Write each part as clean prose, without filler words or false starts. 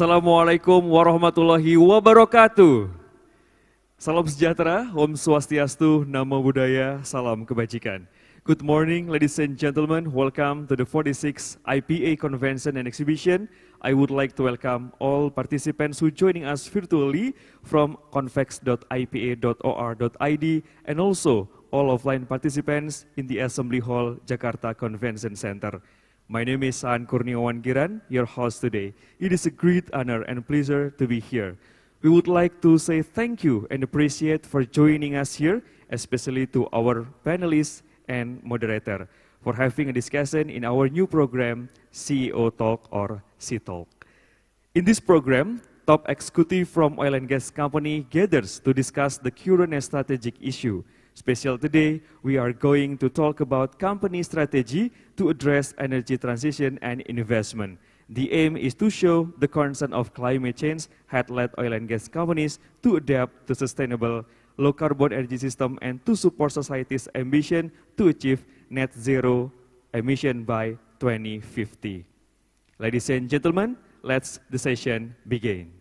Assalamualaikum warahmatullahi wabarakatuh. Salam sejahtera, Om Swastiastu, Namo Buddhaya, Salam Kebajikan. Good morning, ladies and gentlemen. Welcome to the 46th IPA Convention and Exhibition. I would like to welcome all participants who joining us virtually from convex.ipa.or.id and also all offline participants in the Assembly Hall, Jakarta Convention Center. My name is Saan Kurniawan Giran, your host today. It is a great honor and pleasure to be here. We would like to say thank you and appreciate for joining us here, especially to our panelists and moderator, for having a discussion in our new program, CEO Talk or C-Talk. In this program, top executive from oil and gas company gathers to discuss the current and strategic issue. Special today, we are going to talk about company strategy to address energy transition and investment. The aim is to show the concern of climate change had led oil and gas companies to adapt to sustainable low carbon energy system and to support society's ambition to achieve net zero emission by 2050. Ladies and gentlemen, let's the session begin.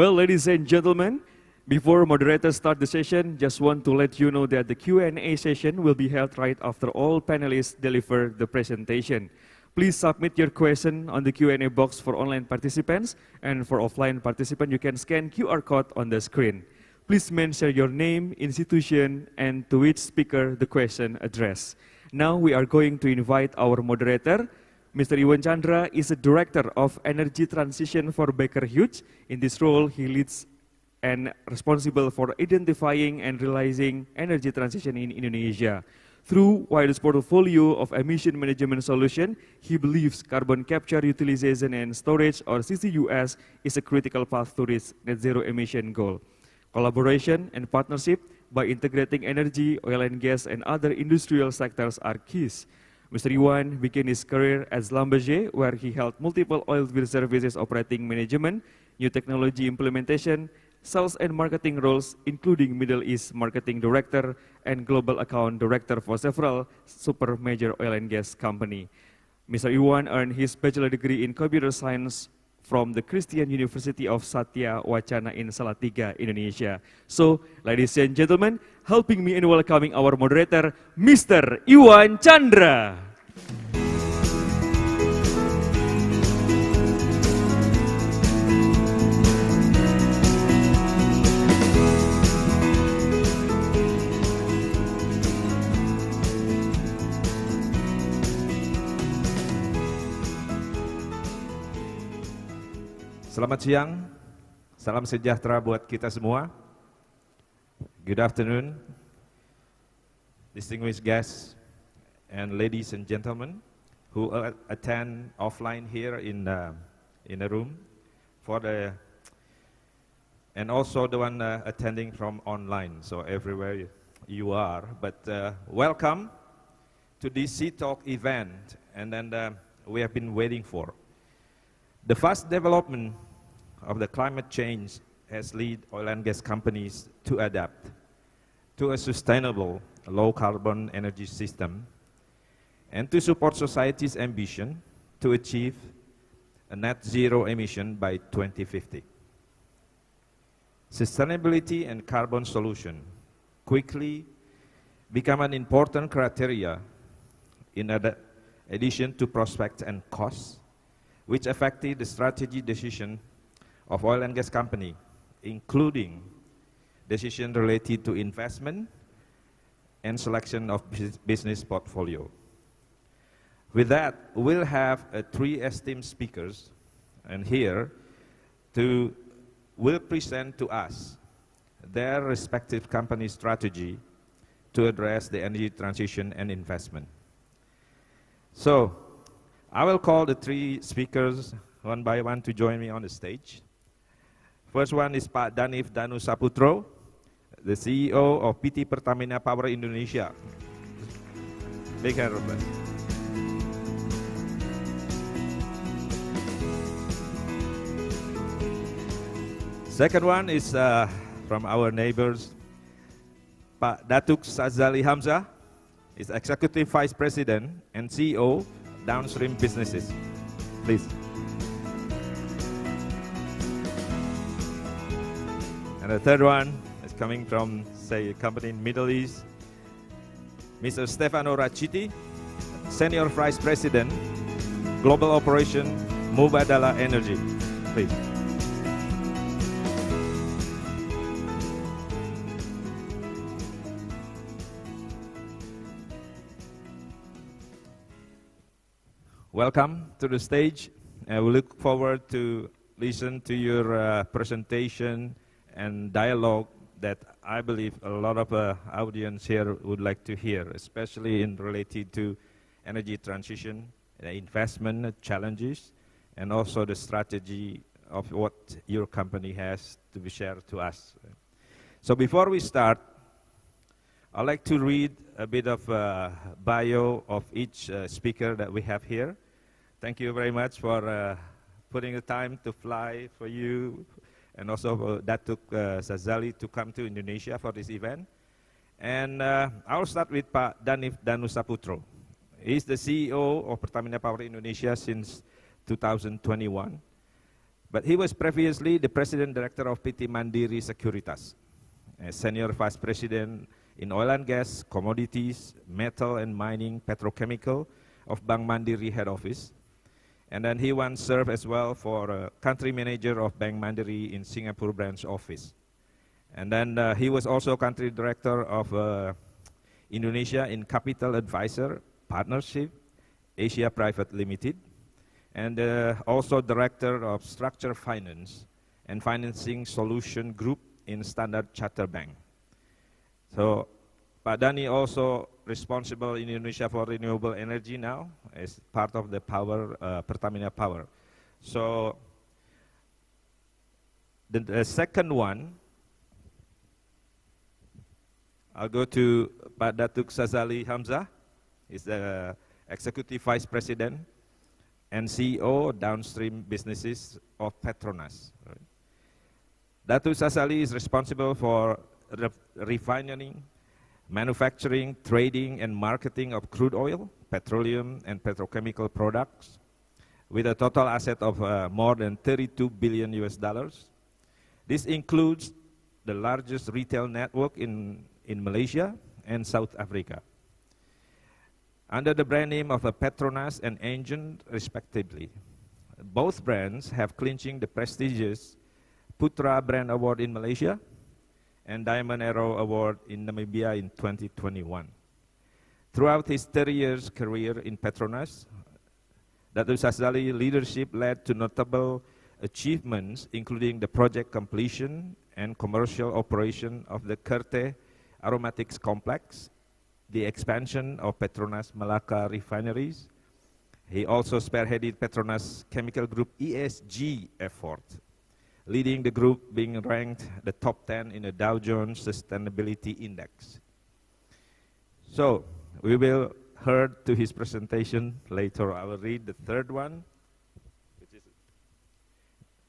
Well, ladies and gentlemen, before moderators start the session, just want to let you know that the Q&A session will be held right after all panelists deliver the presentation. Please submit your question on the Q&A box for online participants, and for offline participants, you can scan QR code on the screen. Please mention your name, institution, and to which speaker the question addressed. Now we are going to invite our moderator. Mr. Iwan Chandra is a Director of Energy Transition for Baker Hughes. In this role, he leads and responsible for identifying and realizing energy transition in Indonesia. Through wide portfolio of emission management solution, he believes carbon capture, utilization, and storage, or CCUS, is a critical path to reach net zero emission goal. Collaboration and partnership by integrating energy, oil and gas, and other industrial sectors are keys. Mr. Iwan began his career as Schlumberger, where he held multiple oilfield services operating management, new technology implementation, sales and marketing roles, including Middle East Marketing Director and Global Account Director for several super major oil and gas company. Mr. Iwan earned his bachelor degree in computer science from the Christian University of Satya Wacana in Salatiga, Indonesia. So, ladies and gentlemen, helping me in welcoming our moderator, Mr. Iwan Chandra. Selamat siang, salam sejahtera buat kita semua. Good afternoon, distinguished guests and ladies and gentlemen. who attend offline here in the room, and also the one attending from online, so everywhere you are. But welcome to this C-Talk event, and then we have been waiting for. The fast development of the climate change has led oil and gas companies to adapt to a sustainable, low-carbon energy system and to support society's ambition to achieve a net zero emission by 2050. Sustainability and carbon solution quickly become an important criteria in addition to prospects and costs, which affected the strategy decision of oil and gas company, including decisions related to investment and selection of business portfolio. With that, we'll have three esteemed speakers, and here will present to us their respective company strategy to address the energy transition and investment. So, I will call the three speakers one by one to join me on the stage. First one is Pak Danif Danu Saputro, the CEO of PT Pertamina Power Indonesia. Big hand, Robert. Second one is from our neighbors, Pak Datuk Sazali Hamzah, is Executive Vice President and CEO, Downstream Businesses. Please. And the third one is coming from, say, a company in Middle East, Mr. Stefano Raciti, Senior Vice President, Global Operation, Mubadala Energy. Please. Welcome to the stage. We look forward to listen to your presentation and dialogue that I believe a lot of audience here would like to hear, especially in related to energy transition, investment challenges, and also the strategy of what your company has to be shared to us. So before we start, I'd like to read a bit of bio of each speaker that we have here. Thank you very much for putting the time to fly for you, and also that took Sazali to come to Indonesia for this event. And I'll start with Pak Danif Danu Saputro. He's the CEO of Pertamina Power Indonesia since 2021. But he was previously the President Director of PT Mandiri Sekuritas, a Senior Vice President in Oil and Gas, Commodities, Metal and Mining, Petrochemical of Bank Mandiri Head Office. And then he once served as well for Country Manager of Bank Mandiri in Singapore Branch Office. And then he was also Country Director of Indonesia in Capital Advisor Partnership, Asia Private Limited, and also Director of Structured Finance and Financing Solution Group in Standard Chartered Bank. So Pak Dani also responsible in Indonesia for renewable energy now as part of the power, Pertamina Power. So the second one, I'll go to Pak Datuk Sazali Hamzah. He's the Executive Vice President and CEO Downstream Businesses of Petronas. Datuk Sazali is responsible for refining, manufacturing, trading, and marketing of crude oil, petroleum, and petrochemical products, with a total asset of more than $32 billion. This includes the largest retail network in Malaysia and South Africa, under the brand name of Petronas and Engine, respectively. Both brands have clinching the prestigious Putra Brand Award in Malaysia and Diamond Arrow Award in Namibia in 2021. Throughout his 30 years career in Petronas, Datuk Sazali's leadership led to notable achievements, including the project completion and commercial operation of the Kerteh Aromatics Complex, the expansion of Petronas Malacca refineries, He also spearheaded Petronas Chemical Group ESG effort, leading the group being ranked the top 10 in the Dow Jones Sustainability Index. So, we will hear to his presentation later. I will read the third one, which is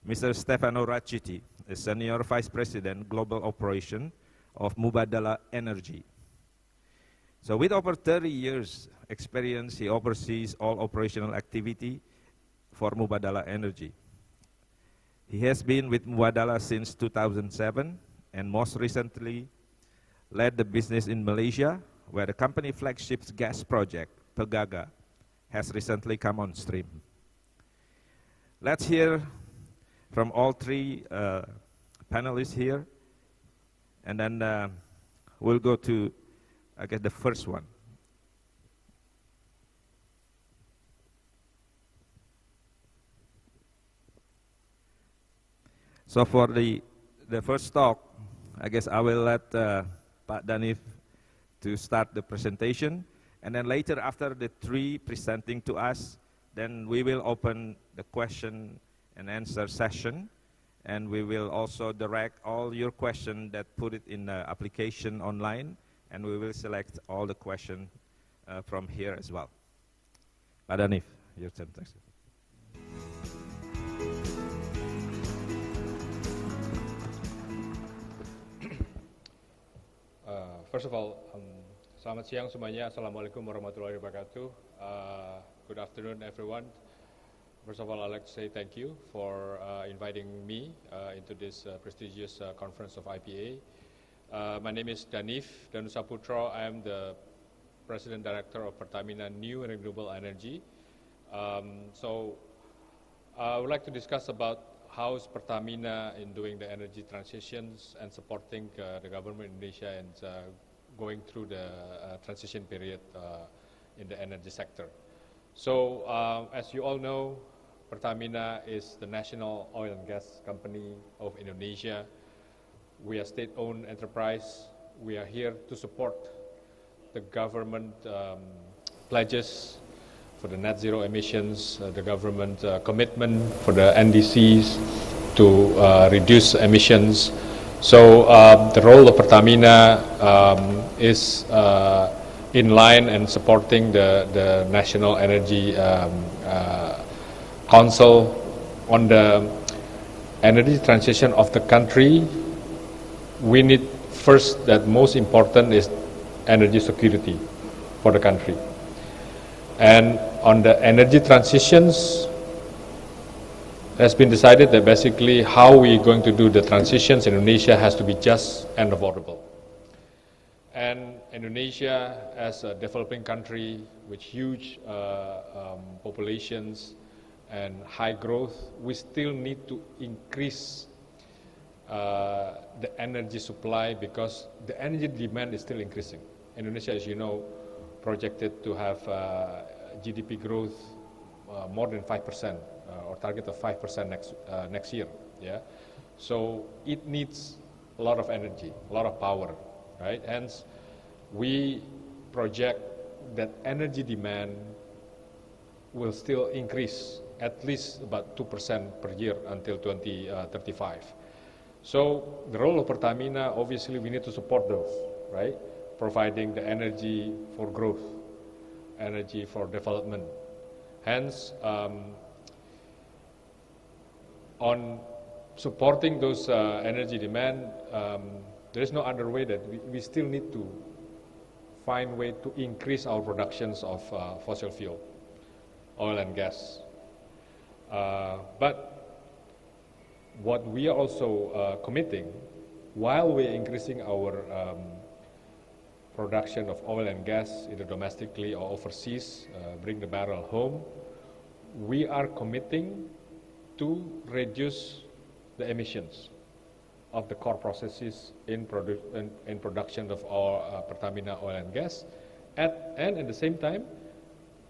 Mr. Stefano Raciti, a Senior Vice President, Global Operation of Mubadala Energy. So with over 30 years experience, he oversees all operational activity for Mubadala Energy. He has been with Mubadala since 2007 and most recently led the business in Malaysia, where the company flagship gas project, Pegaga, has recently come on stream. Let's hear from all three panelists here, and then we'll go to, I guess, the first one. So for the first talk, I guess I will let Pak Danif to start the presentation, and then later after the three presenting to us, then we will open the question and answer session, and we will also direct all your questions that put it in the application online, and we will select all the questions from here as well. Pak Danif, your turn. Thanks. First of all, selamat siang semuanya. Assalamualaikum warahmatullahi wabarakatuh. Good afternoon, everyone. First of all, I'd like to say thank you for inviting me into this prestigious conference of IPA. My name is Danif Danusaputro. I am the President Director of Pertamina New and Renewable Energy. So I would like to discuss about how is Pertamina in doing the energy transitions and supporting the government in Indonesia and going through the transition period in the energy sector. So as you all know, Pertamina is the national oil and gas company of Indonesia. We are state-owned enterprise. We are here to support the government pledges for the net zero emissions, the government commitment for the NDCs to reduce emissions. So the role of Pertamina is in line and supporting the National Energy Council on the energy transition of the country. We need first, that most important is energy security for the country. And on the energy transitions, it has been decided that basically how we're going to do the transitions in Indonesia has to be just and affordable. And Indonesia, as a developing country with huge populations and high growth, we still need to increase the energy supply because the energy demand is still increasing. Indonesia, as you know, projected to have GDP growth more than 5%, or target of 5% next year. Yeah, so it needs a lot of energy, a lot of power, right? Hence, we project that energy demand will still increase at least about 2% per year until 2035. So the role of Pertamina, obviously, we need to support those, right? Providing the energy for growth, energy for development. Hence, on supporting those energy demand, there is no other way that we still need to find a way to increase our productions of fossil fuel, oil and gas. But what we are also committing, while we're increasing our production of oil and gas, either domestically or overseas, bring the barrel home, we are committing to reduce the emissions of the core processes in production of our Pertamina oil and gas. And at the same time,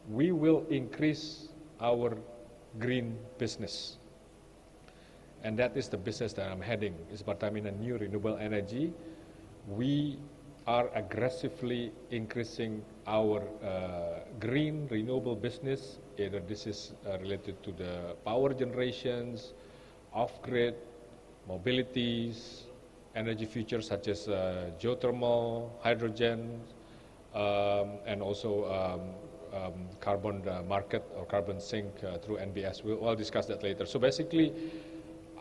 we will increase our green business. And that is the business that I'm heading, is Pertamina New Renewable Energy. We are aggressively increasing our green renewable business. Either this is related to the power generations, off-grid, mobilities, energy futures such as geothermal, hydrogen, and also carbon market or carbon sink through NBS. We'll discuss that later. So basically,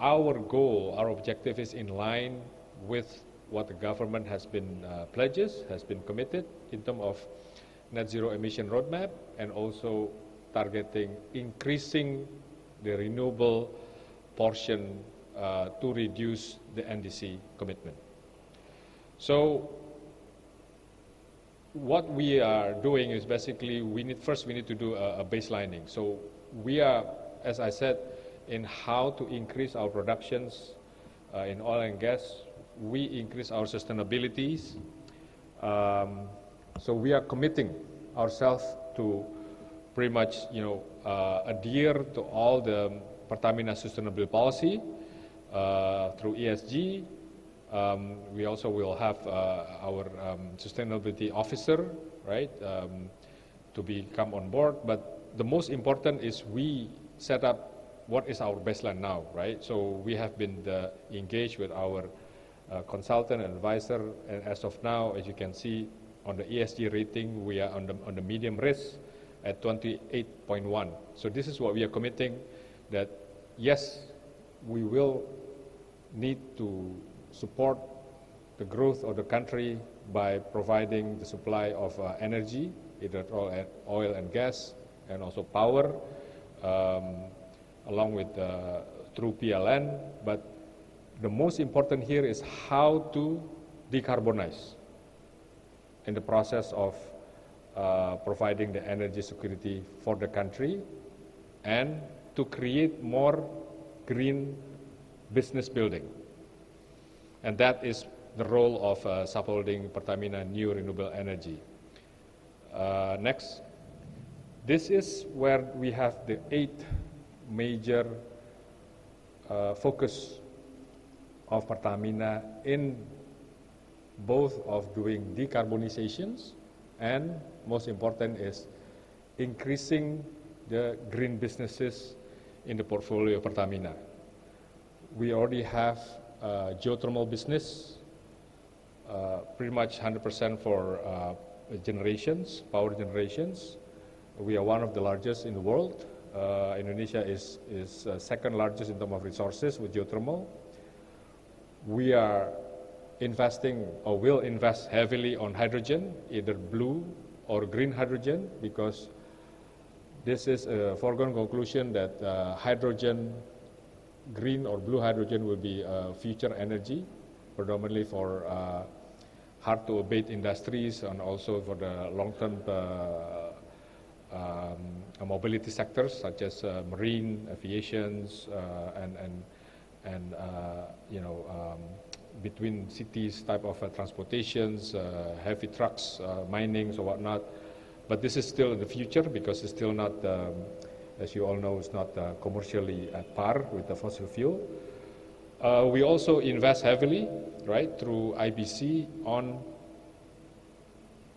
our goal, our objective is in line with what the government has been pledges, has been committed in terms of net zero emission roadmap, and also targeting increasing the renewable portion to reduce the NDC commitment. So what we are doing is basically we need to do a baselining. So we are, as I said, in how to increase our productions in oil and gas. We increase our sustainabilities. So we are committing ourselves to pretty much, adhere to all the Pertamina sustainability policy through ESG. We also will have our sustainability officer, right, to come on board. But the most important is we set up what is our baseline now, right? So we have been engaged with our consultant and advisor, and as of now, as you can see on the ESG rating, we are on the medium risk at 28.1. So this is what we are committing, that yes, we will need to support the growth of the country by providing the supply of energy, either oil and gas, and also power, along with through PLN. But the most important here is how to decarbonize in the process of providing the energy security for the country and to create more green business building. And that is the role of subholding Pertamina New Renewable Energy. Next. This is where we have the 8 major focus of Pertamina in both of doing decarbonizations and most important is increasing the green businesses in the portfolio of Pertamina. We already have geothermal business, pretty much 100% for generations, power generations. We are one of the largest in the world. Indonesia is second largest in terms of resources with geothermal. We are investing or will invest heavily on hydrogen, either blue or green hydrogen, because this is a foregone conclusion that hydrogen, green or blue hydrogen will be future energy, predominantly for hard to abate industries and also for the long-term mobility sectors such as marine, aviations, and between cities type of transportations, heavy trucks, minings or whatnot. But this is still in the future because it's still not, as you all know, it's not commercially at par with the fossil fuel. We also invest heavily, right, through IBC on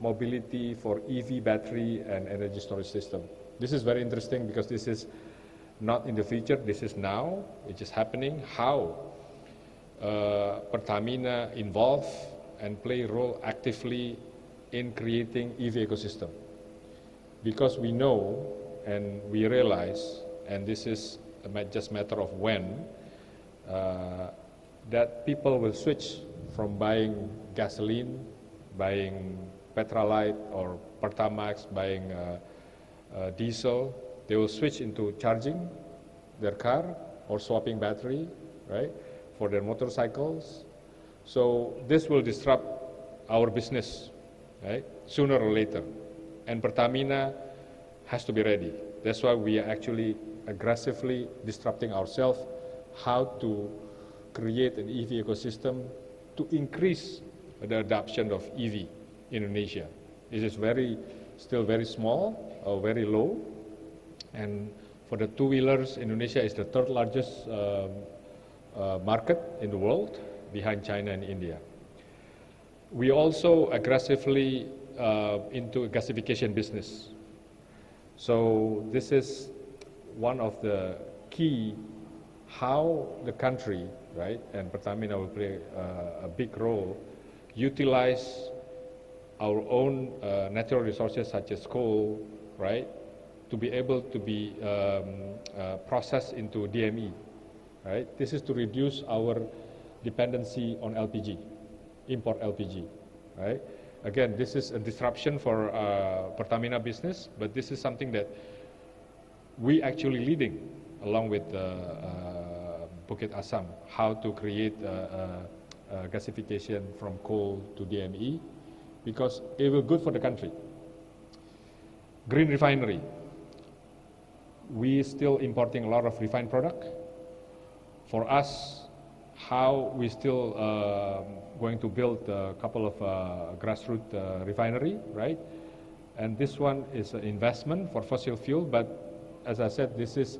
mobility for EV battery and energy storage system. This is very interesting because this is not in the future, this is now, which is happening. How Pertamina involve and play a role actively in creating EV ecosystem. Because we know and we realize, and this is just a matter of when, that people will switch from buying gasoline, buying Petrolite or Pertamax, buying diesel. They will switch into charging their car or swapping battery, right, for their motorcycles. So this will disrupt our business, right, sooner or later. And Pertamina has to be ready. That's why we are actually aggressively disrupting ourselves, how to create an EV ecosystem to increase the adoption of EV in Indonesia. It is still very small or very low. And for the two-wheelers, Indonesia is the third largest market in the world, behind China and India. We also aggressively into a gasification business. So this is one of the key how the country, right, and Pertamina will play a big role, utilize our own natural resources such as coal, right, to be able to be processed into DME, right? This is to reduce our dependency on LPG, import LPG, right? Again, this is a disruption for Pertamina business, but this is something that we actually leading along with Bukit Asam, how to create gasification from coal to DME, because it will good for the country. Green refinery. We still importing a lot of refined product. For us, how we still going to build a couple of grassroots refinery, right? And this one is an investment for fossil fuel, but as I said, this is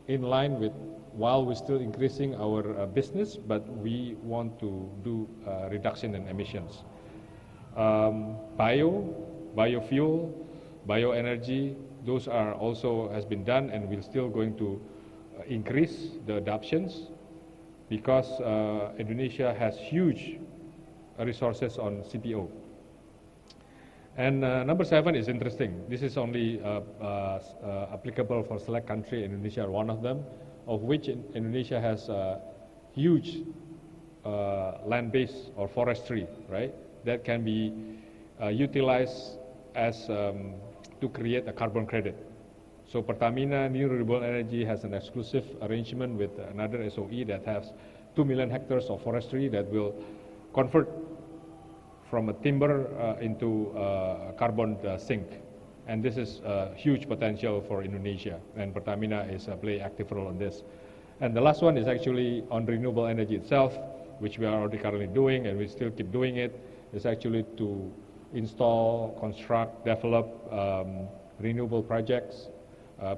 in line with, while we're still increasing our business, but we want to do reduction in emissions. Biofuel, bioenergy, those are also has been done, and we're still going to increase the adoptions because Indonesia has huge resources on CPO. And number 7 is interesting. This is only applicable for select country. Indonesia are one of them, of which Indonesia has huge land base or forestry, right? That can be utilized as to create a carbon credit. So Pertamina New Renewable Energy has an exclusive arrangement with another SOE that has 2 million hectares of forestry that will convert from a timber into carbon sink. And this is a huge potential for Indonesia, and Pertamina is playing active role on this. And the last one is actually on renewable energy itself, which we are already currently doing, and we still keep doing it, is actually to install, construct, develop renewable projects,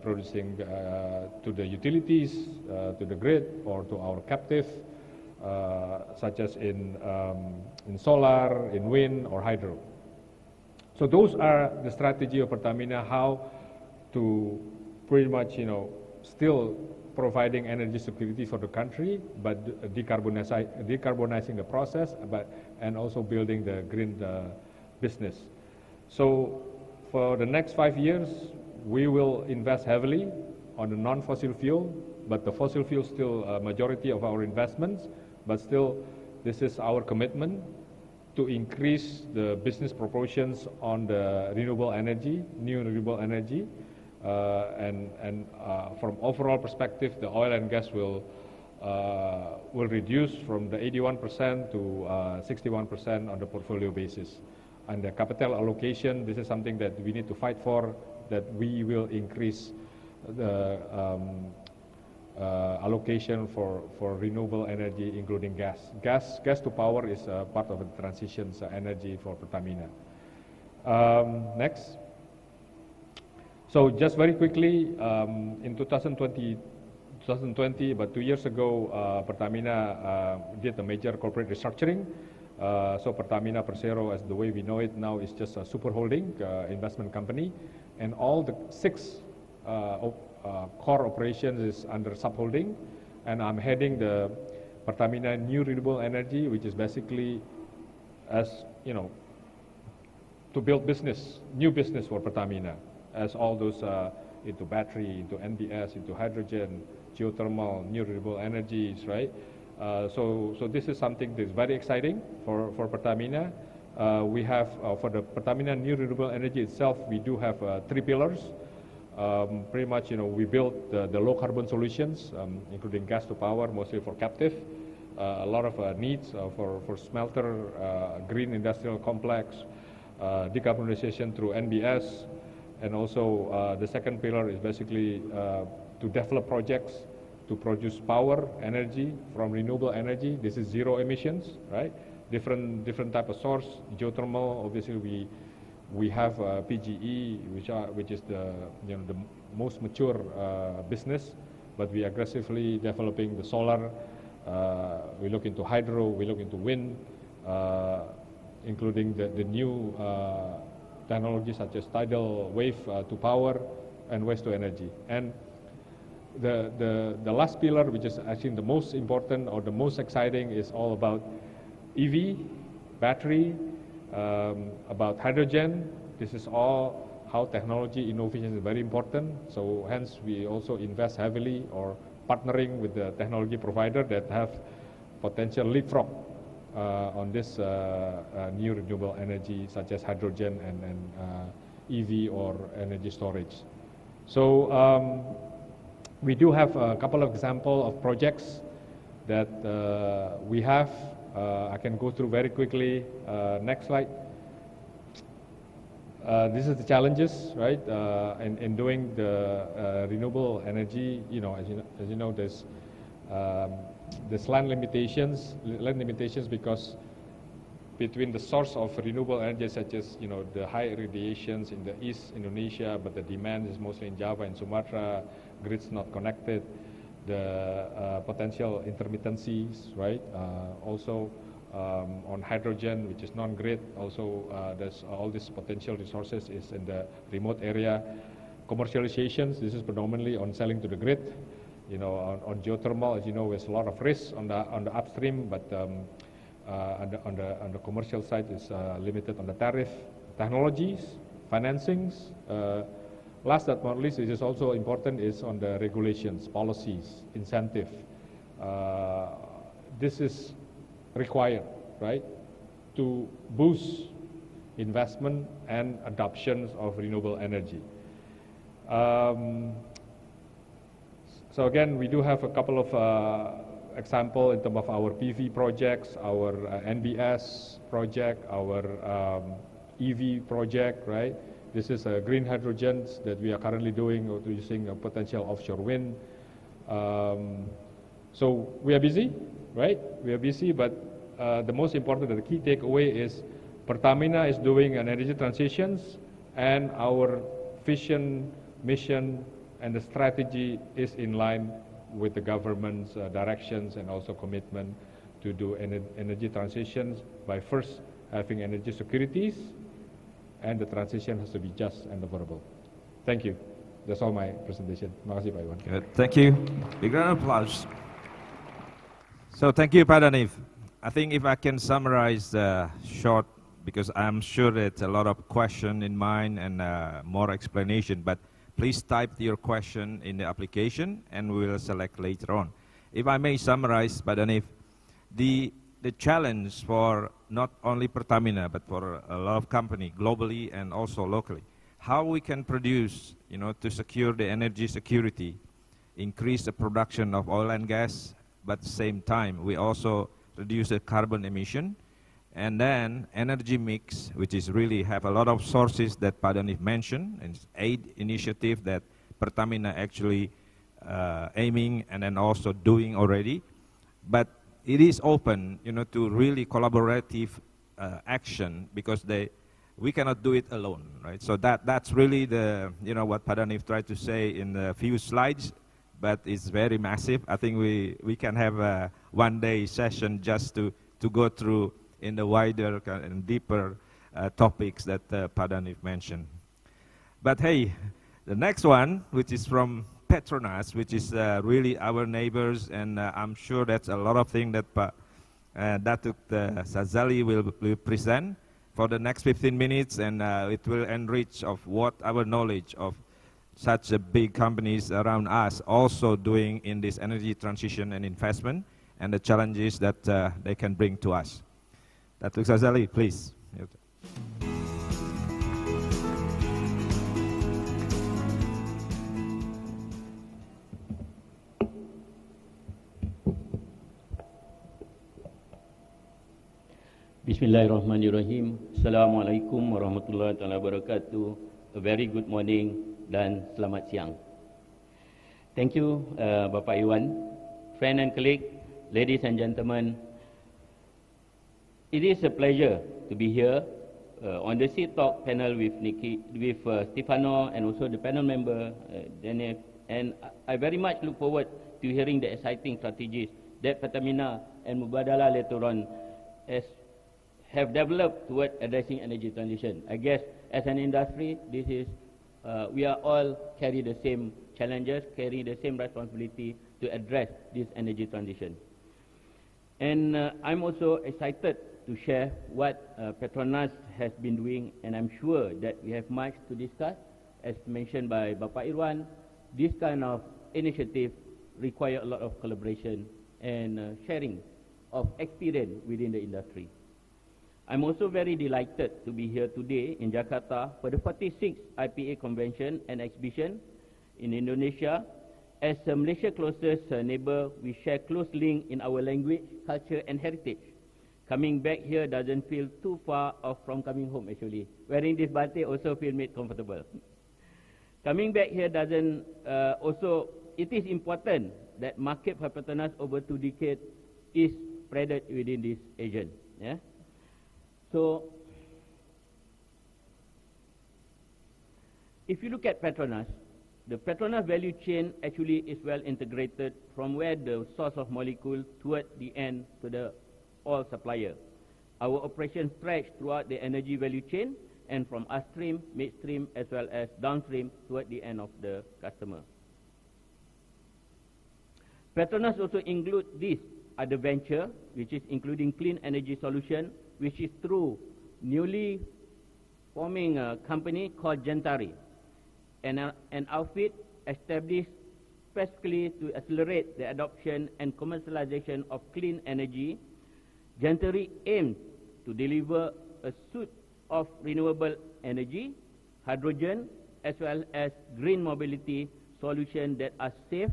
producing to the utilities, to the grid, or to our captive, such as in solar, in wind, or hydro. So those are the strategy of Pertamina, how to pretty much, still providing energy security for the country, but decarbonizing the process, and also building the green business. So for the next 5 years, we will invest heavily on the non-fossil fuel, but the fossil fuel still a majority of our investments, but still this is our commitment to increase the business proportions on the renewable energy, new renewable energy, and from overall perspective, the oil and gas will reduce from the 81% to 61% on the portfolio basis. And the capital allocation, this is something that we need to fight for, that we will increase the allocation for renewable energy, including gas. Gas to power is part of the transition energy for Pertamina. Next. So just very quickly, in 2020, about 2 years ago, Pertamina did a major corporate restructuring. So Pertamina Persero, as the way we know it now, is just a super holding investment company, and all the 6 core operations is under subholding, and I'm heading the Pertamina New Renewable Energy, which is basically, as to build new business for Pertamina, as all those into battery, into NBS, into hydrogen, geothermal, new renewable energies, right? So this is something that is very exciting for Pertamina. We have, for the Pertamina New Renewable Energy itself, we do have 3 pillars. Pretty much, we built the low carbon solutions, including gas to power, mostly for captive. A lot of needs for smelter, green industrial complex, decarbonization through NBS, and also the second pillar is basically to develop projects to produce power, energy from renewable energy. This is zero emissions, right? Different type of source. Geothermal, obviously we have PGE, which is the most mature business, but we aggressively developing the solar. We look into hydro, we look into wind, including the new technologies such as tidal wave to power and waste to energy. And the last pillar, which is actually the most important or the most exciting, is all about EV, battery, about hydrogen. This is all how technology innovation is very important. So hence we also invest heavily or partnering with the technology provider that have potential leapfrog on this new renewable energy such as hydrogen and EV or energy storage. So we do have a couple of examples of projects that we have. I can go through very quickly. Next slide. This is the challenges, right, in doing the renewable energy. You know, as you know, there's land limitations because between the source of renewable energy, such as the high radiations in the East Indonesia, but the demand is mostly in Java and Sumatra, grids not connected, the potential intermittencies, right? Also on hydrogen, which is non-grid, also there's all these potential resources is in the remote area. Commercializations, this is predominantly on selling to the grid. On geothermal, as you know, there's a lot of risk on the upstream, but on the commercial side is limited on the tariff, technologies, financings. Last but not least, which is also important, is on the regulations, policies, incentive. This is required, right, to boost investment and adoption of renewable energy. So again, we do have a couple of examples in terms of our PV projects, our NBS project, our EV project, right? This is a green hydrogen that we are currently doing using a potential offshore wind. So we are busy, right? We are busy, but the most important, the key takeaway is Pertamina is doing an energy transitions, and our vision, mission, and the strategy is in line with the government's directions and also commitment to do energy transitions by first having energy securities, and the transition has to be just and affordable. Thank you. That's all my presentation. Terima kasih, Pak Iwan. Good. Thank you. Big round of applause. So thank you, Pak Danif. I think if I can summarize short, because I'm sure there's a lot of question in mind and more explanation, but please type your question in the application and we will select later on. If I may summarize, Pak Danif, the challenge for not only Pertamina, but for a lot of companies globally and also locally, how we can produce, to secure the energy security, increase the production of oil and gas, but at the same time, we also reduce the carbon emission, and then energy mix, which is really have a lot of sources that Pak Danif mentioned, and 8 initiatives that Pertamina actually aiming and then also doing already. But it is open, to really collaborative action, because we cannot do it alone, right? So that's really the, what Pak Danif tried to say in a few slides, but it's very massive. I think we can have a one-day session just to go through in the wider and deeper topics that Pak Danif mentioned. But hey, the next one, which is from Petronas, which is really our neighbors, and I'm sure that's a lot of things that Datuk Sazali will present for the next 15 minutes, and it will enrich of what our knowledge of such a big companies around us also doing in this energy transition and investment, and the challenges that they can bring to us. Datuk Sazali, please. Bismillahirrahmanirrahim. Assalamualaikum warahmatullahi wabarakatuh. A very good morning dan selamat siang. Thank you, Bapak Iwan, friend and colleague, ladies and gentlemen. It is a pleasure to be here on the Seat Talk panel with Stefano, and also the panel member Danif. And I very much look forward to hearing the exciting strategies that Pertamina and Mubadala later on have developed toward addressing energy transition. I guess as an industry, this is we are all carry the same challenges, carry the same responsibility to address this energy transition. And I'm also excited to share what Petronas has been doing, and I'm sure that we have much to discuss. As mentioned by Bapak Irwan, this kind of initiative require a lot of collaboration and sharing of experience within the industry. I'm also very delighted to be here today in Jakarta for the 46th IPA Convention and Exhibition in Indonesia. As Malaysia's closest neighbor, we share close link in our language, culture and heritage. Coming back here doesn't feel too far off from coming home actually. Wearing this batik also feel made comfortable. Coming back here doesn't it is important that market for Petronas over 2 decades is spread within this region. Yeah? So, if you look at Petronas, the Petronas value chain actually is well integrated from where the source of molecule toward the end to the oil supplier. Our operations stretch throughout the energy value chain and from upstream, midstream as well as downstream toward the end of the customer. Petronas also include this other venture, which is including clean energy solution, which is through newly forming a company called Gentari, an outfit established specifically to accelerate the adoption and commercialization of clean energy. Gentari aims to deliver a suite of renewable energy, hydrogen, as well as green mobility solutions that are safe,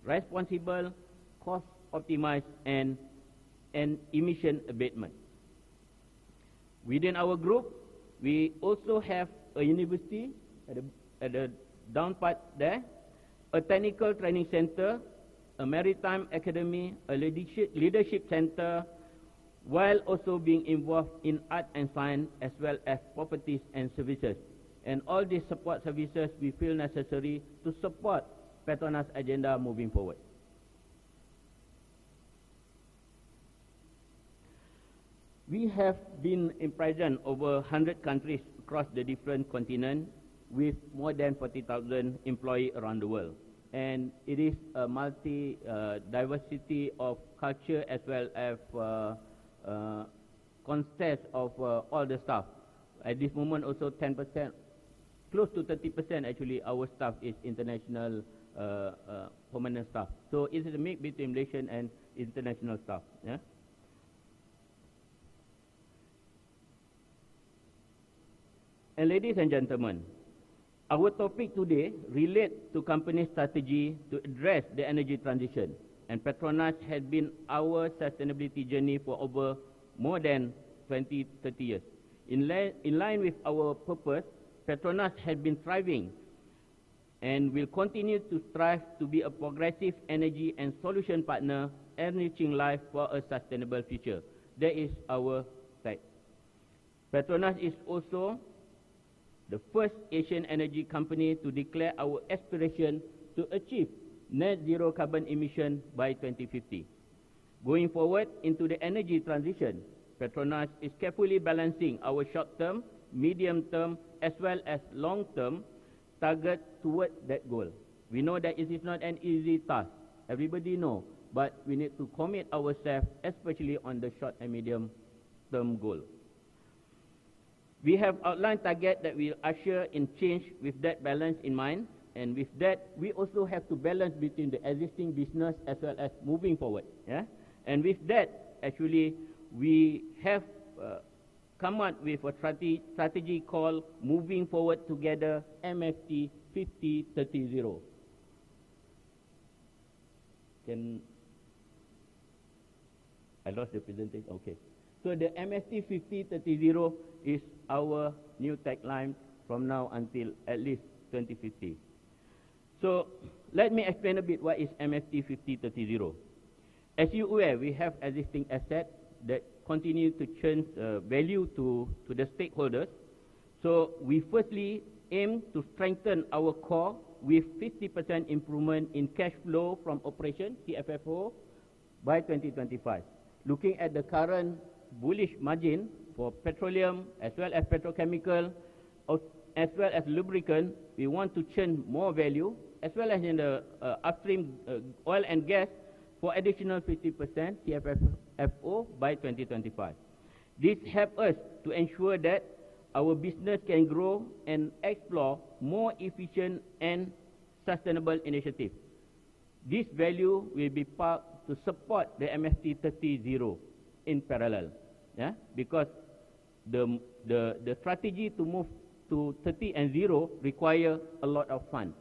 responsible, cost optimized, and emission abatement. Within our group, we also have a university at the down part there, a technical training center, a maritime academy, a leadership center, while also being involved in art and science as well as properties and services. And all these support services we feel necessary to support Petronas agenda moving forward. We have been in present over 100 countries across the different continents with more than 40,000 employees around the world. And it is a multi-diversity of culture as well as consist of all the staff. At this moment also 10%, close to 30% actually our staff is international permanent staff. So it is a mix between Malaysian and international staff. Yeah? And ladies and gentlemen, our topic today relates to company strategy to address the energy transition. And Petronas has been our sustainability journey for over more than 20-30 years. In line with our purpose, Petronas has been thriving and will continue to strive to be a progressive energy and solution partner enriching life for a sustainable future. That is our side. Petronas is also the first Asian energy company to declare our aspiration to achieve net zero carbon emission by 2050. Going forward into the energy transition, Petronas is carefully balancing our short-term, medium-term, as well as long-term target toward that goal. We know that it is not an easy task. Everybody know, but we need to commit ourselves, especially on the short and medium-term goal. We have outlined targets that will usher in change with that balance in mind, and with that, we also have to balance between the existing business as well as moving forward. Yeah? And with that, actually, we have come up with a strategy called Moving Forward Together MFT 50-30-0. I lost the presentation. Okay. So the MFT 50-30-0 is our new tagline from now until at least 2050. So let me explain a bit what is MFT 50-30-0. As you are aware, we have existing assets that continue to churn value to the stakeholders. So we firstly aim to strengthen our core with 50% improvement in cash flow from operation, CFFO, by 2025. Looking at the current bullish margin for petroleum as well as petrochemical, as well as lubricant. We want to churn more value, as well as in the upstream oil and gas for additional 50% CFFO by 2025. This helps us to ensure that our business can grow and explore more efficient and sustainable initiatives. This value will be parked to support the MFT 30-0 in parallel, because the strategy to move to 30 and 0 require a lot of funds.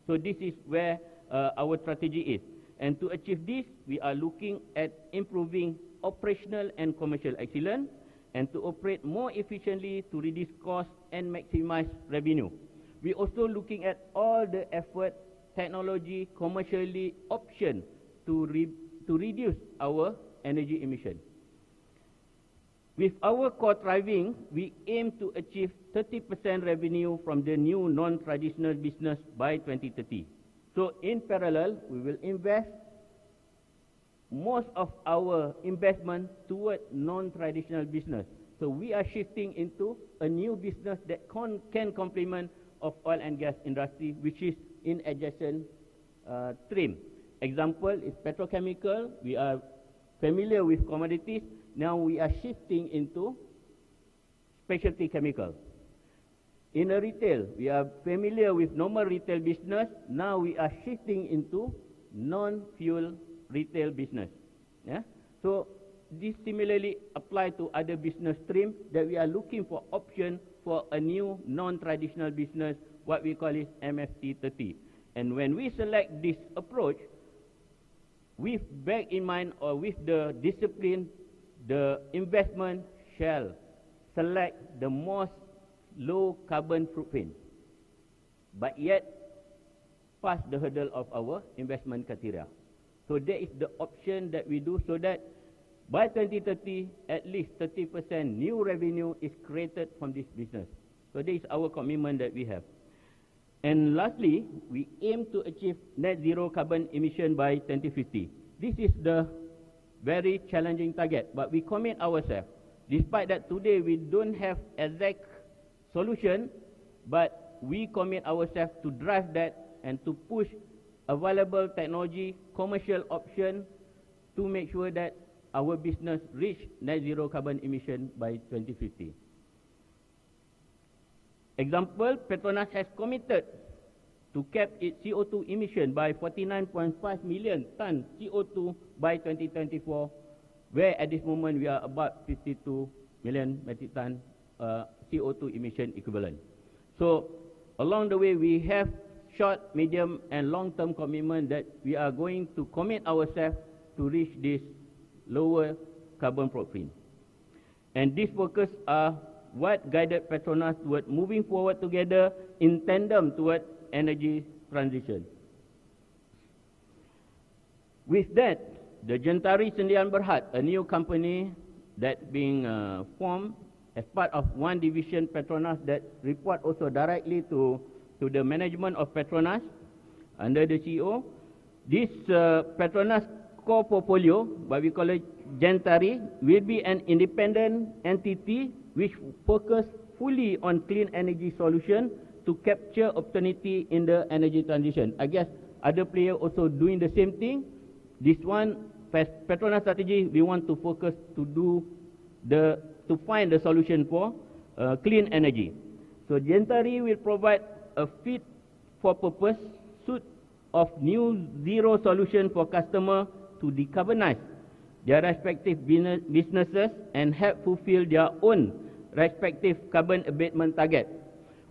So this is where our strategy is. And to achieve this, we are looking at improving operational and commercial excellence, and to operate more efficiently to reduce costs and maximize revenue. We also looking at all the effort, technology, commercially option to reduce our energy emission. With our core driving, we aim to achieve 30% revenue from the new non-traditional business by 2030. So in parallel, we will invest most of our investment toward non-traditional business. So we are shifting into a new business that can complement of oil and gas industry, which is in adjacent stream. Example is petrochemical. We are familiar with commodities. Now we are shifting into specialty chemical. In a retail, we are familiar with normal retail business. Now we are shifting into non-fuel retail business. So this similarly apply to other business streams that we are looking for option for a new non-traditional business, what we call is MFT 30. And when we select this approach, with back in mind or with the discipline, the investment shall select the most low carbon footprint, but yet pass the hurdle of our investment criteria. So that is the option that we do, so that by 2030, at least 30% new revenue is created from this business. So that is our commitment that we have. And lastly, we aim to achieve net zero carbon emission by 2050. This is the very challenging target, but we commit ourselves. Despite that today we don't have exact solution, but we commit ourselves to drive that and to push available technology, commercial option to make sure that our business reach net zero carbon emission by 2050. Example, Petronas has committed to cap its CO2 emission by 49.5 million ton CO2 by 2024, where at this moment we are about 52 million metric ton CO2 emission equivalent. So along the way we have short, medium and long-term commitment that we are going to commit ourselves to reach this lower carbon footprint. And these focus are what guided Petronas toward moving forward together in tandem toward energy transition. With that, the Jentari Sendian Berhad, a new company that being formed as part of one division Petronas that report also directly to the management of Petronas under the CEO. This Petronas core portfolio, what we call it Jentari, will be an independent entity which focus fully on clean energy solution to capture opportunity in the energy transition. I guess other players also doing the same thing. This one, Petronas strategy, we want to focus to find the solution for clean energy. So Jentari will provide a fit for purpose suite of new zero solution for customer to decarbonize their respective businesses and help fulfill their own respective carbon abatement target.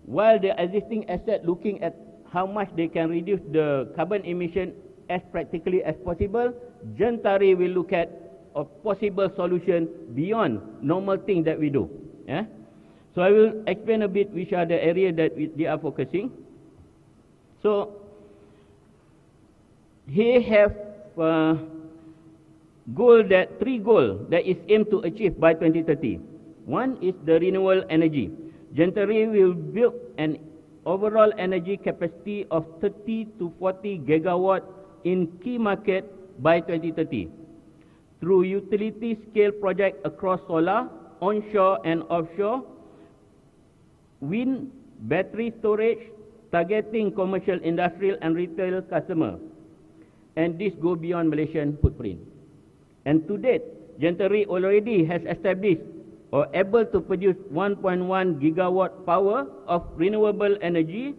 While the existing asset looking at how much they can reduce the carbon emission as practically as possible, Jentari will look at a possible solution beyond normal thing that we do. So I will explain a bit which are the areas that they are focusing. So he have three goals that is aimed to achieve by 2030. One is the renewable energy. Jentari will build an overall energy capacity of 30 to 40 gigawatt in key market by 2030 through utility scale project across solar, onshore and offshore, wind, battery storage, targeting commercial, industrial and retail customers. And this go beyond Malaysian footprint. And to date, Gentari already has established or able to produce 1.1 gigawatt power of renewable energy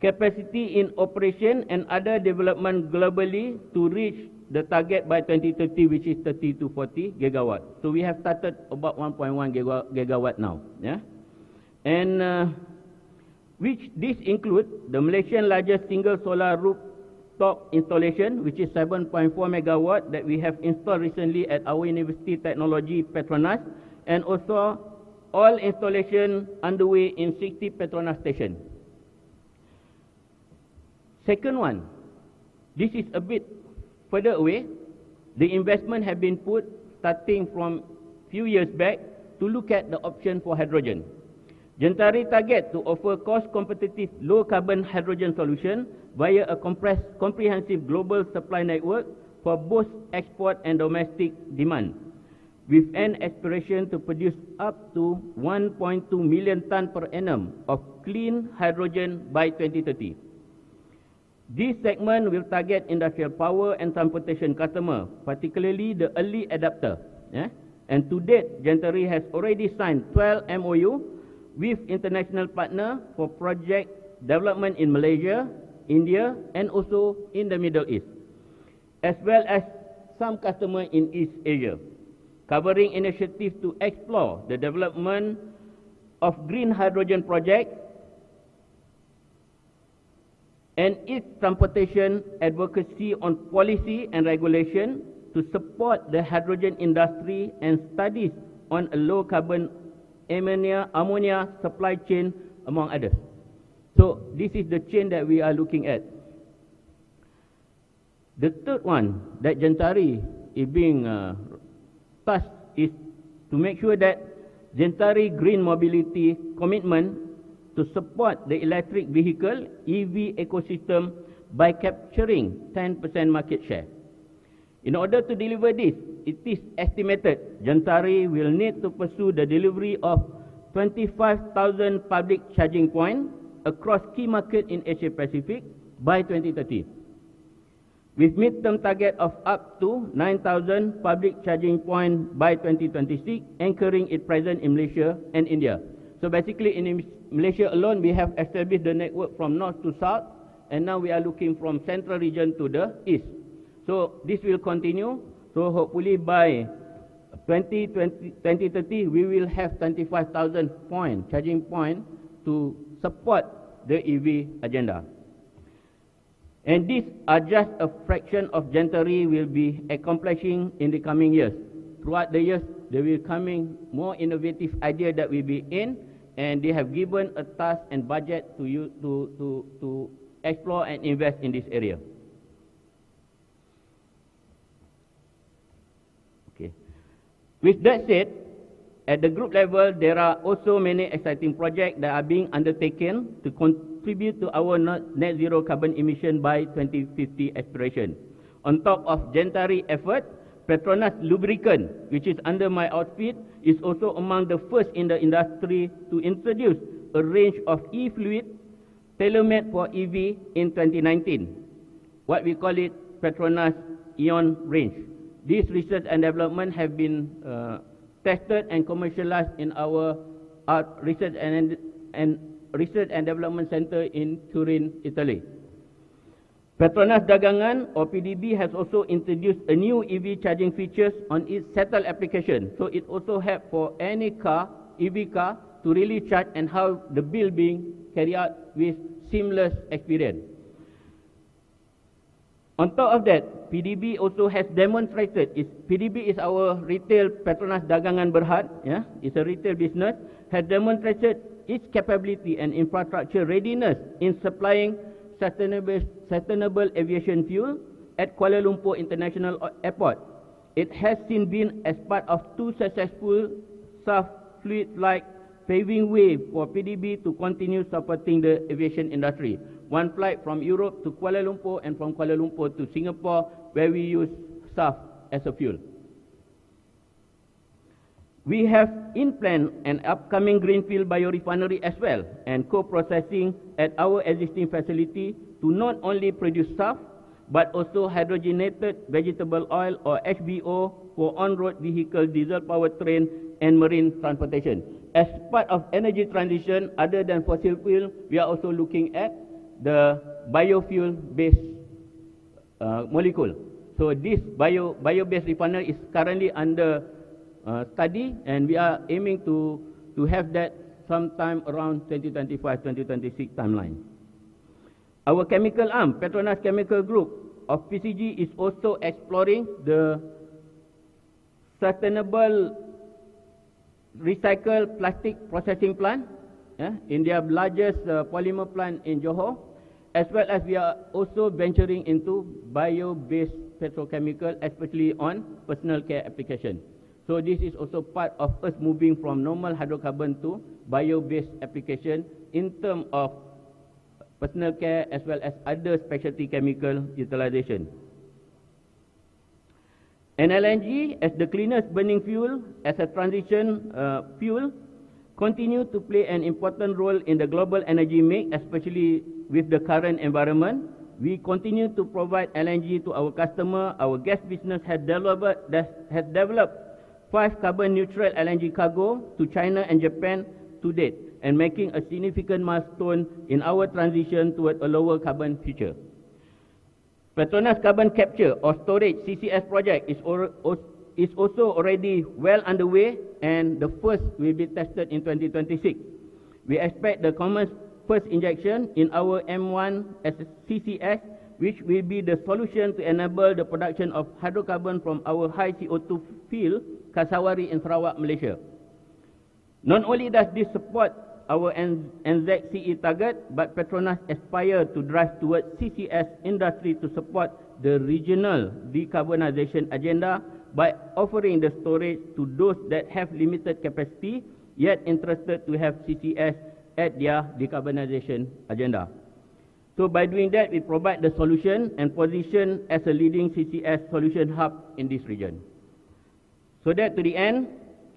capacity in operation and other development globally to reach the target by 2030, which is 30 to 40 gigawatt. So we have started about 1.1 gigawatt now. Yeah? And which this includes the Malaysian largest single solar rooftop installation, which is 7.4 megawatt that we have installed recently at our University Technology Petronas, and also all installation underway in 60 Petronas stations. Second one, this is a bit further away. The investment have been put starting from few years back to look at the option for hydrogen. Gentari target to offer cost-competitive, low-carbon hydrogen solution via a comprehensive global supply network for both export and domestic demand, with an aspiration to produce up to 1.2 million ton per annum of clean hydrogen by 2030. This segment will target industrial power and transportation customer, particularly the early adopter. Yeah? And to date, Gentari has already signed 12 MOU with international partner for project development in Malaysia, India, and also in the Middle East, as well as some customer in East Asia, covering initiatives to explore the development of green hydrogen projects and its transportation advocacy on policy and regulation to support the hydrogen industry and studies on a low carbon ammonia supply chain, among others. So this is the chain that we are looking at. The third one that Gentari is being tasked is to make sure that Gentari green mobility commitment to support the electric vehicle EV ecosystem by capturing 10% market share. In order to deliver this, it is estimated Gentari will need to pursue the delivery of 25,000 public charging points across key markets in Asia Pacific by 2030, with midterm target of up to 9,000 public charging points by 2026, anchoring its presence in Malaysia and India. So basically in Malaysia alone, we have established the network from north to south, and now we are looking from central region to the east. So this will continue. So hopefully by 2030, we will have 25,000 charging points to support the EV agenda. And these are just a fraction of Gentari will be accomplishing in the coming years. Throughout the years, there will coming more innovative idea that will be in, and they have given a task and budget to explore and invest in this area. Okay. With that said, at the group level, there are also many exciting projects that are being undertaken to contribute to our net zero carbon emission by 2050 aspiration. On top of Gentari effort, Petronas Lubricant, which is under my outfit, is also among the first in the industry to introduce a range of e-fluid tailor-made for EV in 2019. What we call it Petronas Ion range. This research and development have been tested and commercialized in our research and development center in Turin, Italy. Petronas Dagangan or PDB has also introduced a new EV charging features on its settle application. So it also helps for any car, EV car, to really charge and how the bill being carried out with seamless experience. On top of that, PDB also has demonstrated, PDB is our retail Petronas Dagangan Berhad, yeah, it's a retail business, has demonstrated its capability and infrastructure readiness in supplying sustainable aviation fuel at Kuala Lumpur International Airport. It has since been as part of two successful SAF fleet like paving way for PDB to continue supporting the aviation industry. One flight from Europe to Kuala Lumpur and from Kuala Lumpur to Singapore, where we use SAF as a fuel. We have in plan an upcoming greenfield biorefinery as well, and co-processing at our existing facility to not only produce SAF, but also hydrogenated vegetable oil or HVO for on-road vehicle diesel powertrain and marine transportation. As part of energy transition, other than fossil fuel, we are also looking at the biofuel-based molecule. So this bio-based refinery is currently under study, and we are aiming to have that sometime around 2025-2026 timeline. Our chemical arm, Petronas Chemical Group of PCG, is also exploring the sustainable recycled plastic processing plant in their largest polymer plant in Johor, as well as we are also venturing into bio-based petrochemical, especially on personal care application. So this is also part of us moving from normal hydrocarbon to bio-based application in terms of personal care as well as other specialty chemical utilization. And LNG as the cleanest burning fuel, as a transition fuel, continue to play an important role in the global energy mix, especially with the current environment. We continue to provide LNG to our customer. Our gas business has developed 5 carbon neutral LNG cargo to China and Japan to date, and making a significant milestone in our transition toward a lower carbon future. Petronas Carbon Capture or Storage CCS project is also already well underway, and the first will be tested in 2026. We expect the common first injection in our M1 as a CCS, which will be the solution to enable the production of hydrocarbon from our high CO2 field, Kasawari in Sarawak, Malaysia. Not only does this support our NZCE target, but Petronas aspire to drive towards CCS industry to support the regional decarbonization agenda by offering the storage to those that have limited capacity yet interested to have CCS at their decarbonization agenda. So by doing that, we provide the solution and position as a leading CCS solution hub in this region. So that to the end,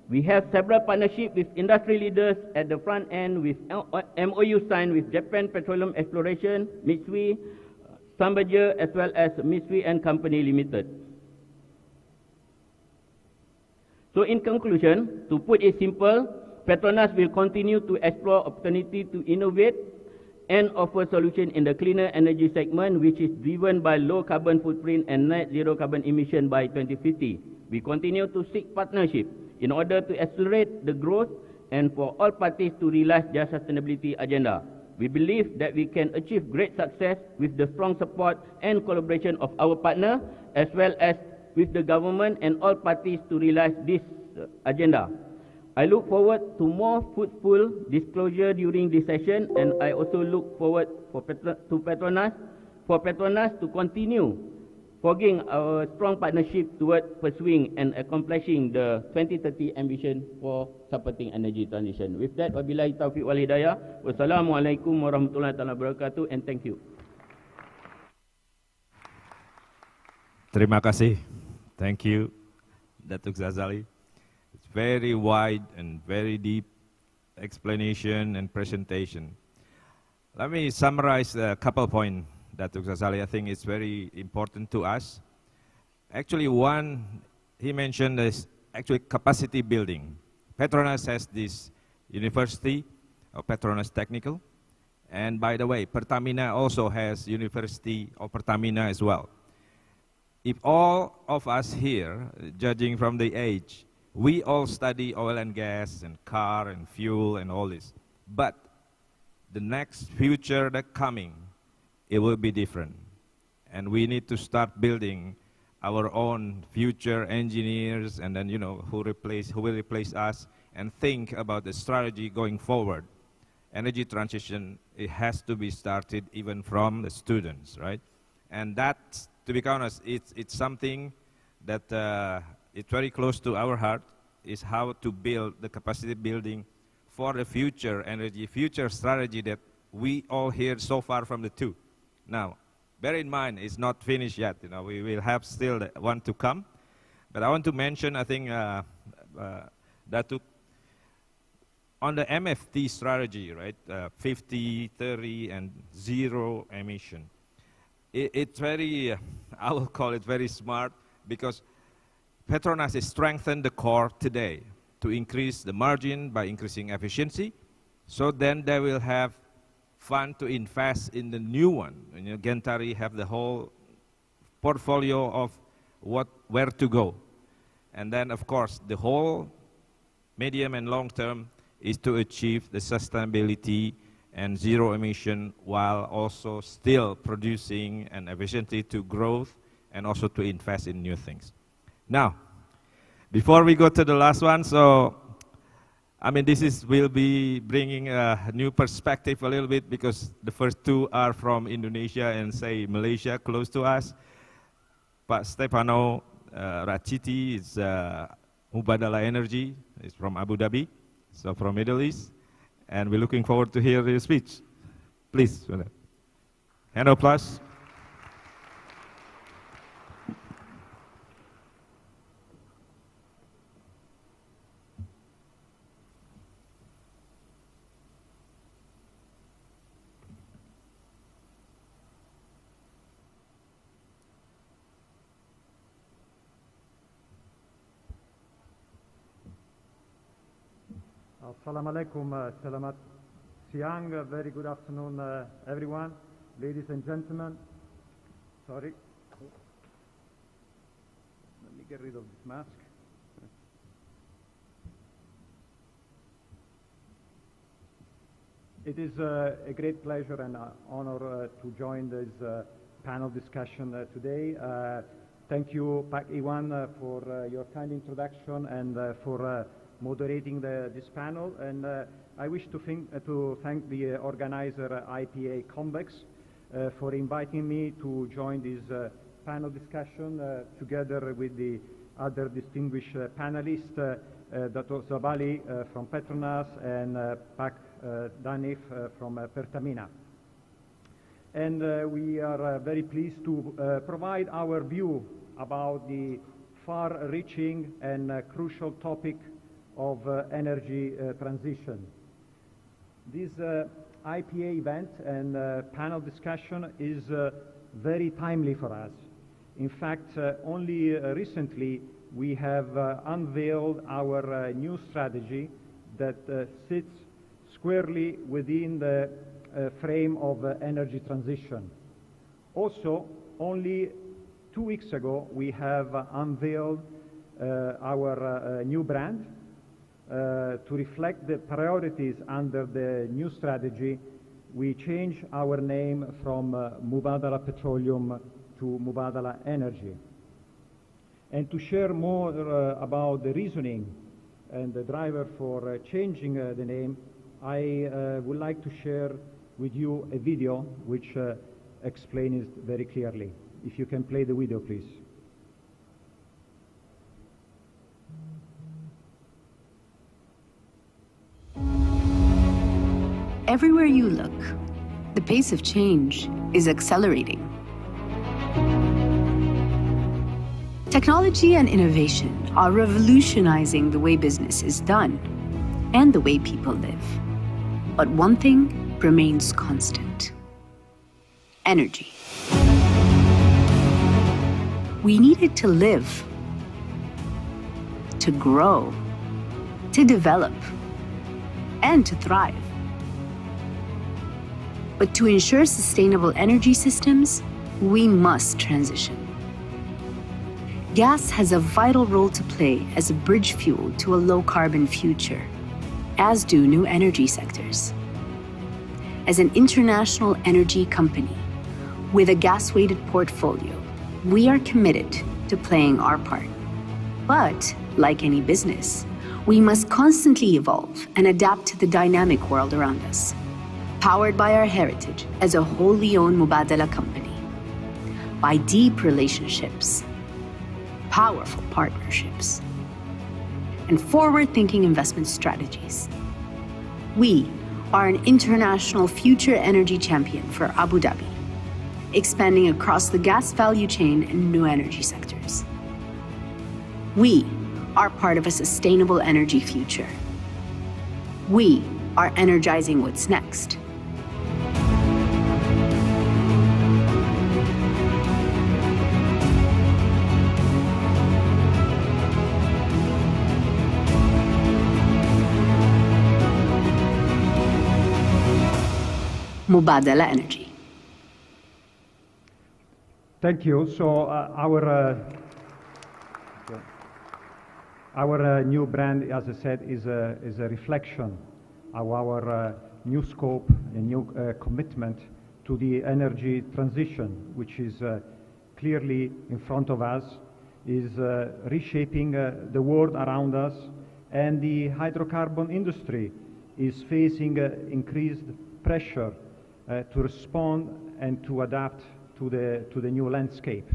we have several partnerships with industry leaders at the front end with MOU signed with Japan Petroleum Exploration, Mitsui, Schlumberger, as well as Mitsui and Company Limited. So in conclusion, to put it simple, Petronas will continue to explore opportunity to innovate and offer solution in the cleaner energy segment, which is driven by low carbon footprint and net zero carbon emission by 2050. We continue to seek partnership in order to accelerate the growth and for all parties to realize their sustainability agenda. We believe that we can achieve great success with the strong support and collaboration of our partner, as well as with the government and all parties to realize this agenda. I look forward to more fruitful disclosure during this session, and I also look forward for Petronas to continue forging our strong partnership toward pursuing and accomplishing the 2030 ambition for supporting energy transition. With that, wabillahi taufiq wal hidayah. Wassalamualaikum warahmatullahi wabarakatuh, and thank you. Terima kasih. Thank you, Datuk Zazali. It's very wide and very deep explanation and presentation. Let me summarize a couple points, Datuk Zazali. I think it's very important to us. Actually, one he mentioned is actually capacity building. Petronas has this university, of Petronas Technical. And by the way, Pertamina also has University of Pertamina as well. If all of us here, judging from the age, we all study oil and gas and car and fuel and all this, but the next future that coming, it will be different. And we need to start building our own future engineers, and then, who will replace us, and think about the strategy going forward. Energy transition, it has to be started even from the students, right? And that, to be honest, it's something that it's very close to our heart, is how to build the capacity building for the future energy, future strategy that we all hear so far from the two. Now, bear in mind, it's not finished yet. We will have still one to come. But I want to mention, I think, Datuk, on the MFT strategy, right, 50, 30, and zero emission, it's very, I will call it very smart, because Petronas has strengthened the core today to increase the margin by increasing efficiency. So then they will have fund to invest in the new one. You know, Gentari have the whole portfolio of where to go. And then, of course, the whole medium and long term is to achieve the sustainability and zero emission while also still producing an efficiency to growth and also to invest in new things. Now, before we go to the last one, so I mean, will be bringing a new perspective a little bit, because the first two are from Indonesia and say Malaysia, close to us. Pak Stefano Raciti is Mubadala Energy, is from Abu Dhabi, so from Middle East, and we're looking forward to hear your speech. Please, hand of applause. Assalamualaikum, selamat siang, very good afternoon everyone, ladies and gentlemen. Sorry, let me get rid of this mask. It is a great pleasure and honor to join this panel discussion today. Thank you, Pak Iwan, for your kind introduction and for moderating this panel, and I wish to thank the organizer IPA CONVEX for inviting me to join this panel discussion together with the other distinguished panelists, Dr. Zabali from Petronas and Pak Danif from Pertamina. And we are very pleased to provide our view about the far-reaching and crucial topic of energy transition. This IPA event and panel discussion is very timely for us. In fact, only recently we have unveiled our new strategy that sits squarely within the frame of energy transition. Also, only 2 weeks ago we have unveiled our new brand. To reflect the priorities under the new strategy, we changed our name from Mubadala Petroleum to Mubadala Energy. And to share more about the reasoning and the driver for changing the name, I would like to share with you a video which explains it very clearly. If you can play the video, please. Everywhere you look, the pace of change is accelerating. Technology and innovation are revolutionizing the way business is done and the way people live. But one thing remains constant: energy. We need it to live, to grow, to develop, and to thrive. But to ensure sustainable energy systems, we must transition. Gas has a vital role to play as a bridge fuel to a low-carbon future, as do new energy sectors. As an international energy company with a gas-weighted portfolio, we are committed to playing our part. But, like any business, we must constantly evolve and adapt to the dynamic world around us. Powered by our heritage as a wholly owned Mubadala company, by deep relationships, powerful partnerships, and forward-thinking investment strategies. We are an international future energy champion for Abu Dhabi, expanding across the gas value chain and new energy sectors. We are part of a sustainable energy future. We are energizing what's next. Mubadala Energy. Thank you. So our new brand, as I said, is a reflection of our new scope and new commitment to the energy transition, which is clearly in front of us, is reshaping the world around us, and the hydrocarbon industry is facing increased pressure to respond and to adapt to the new landscape.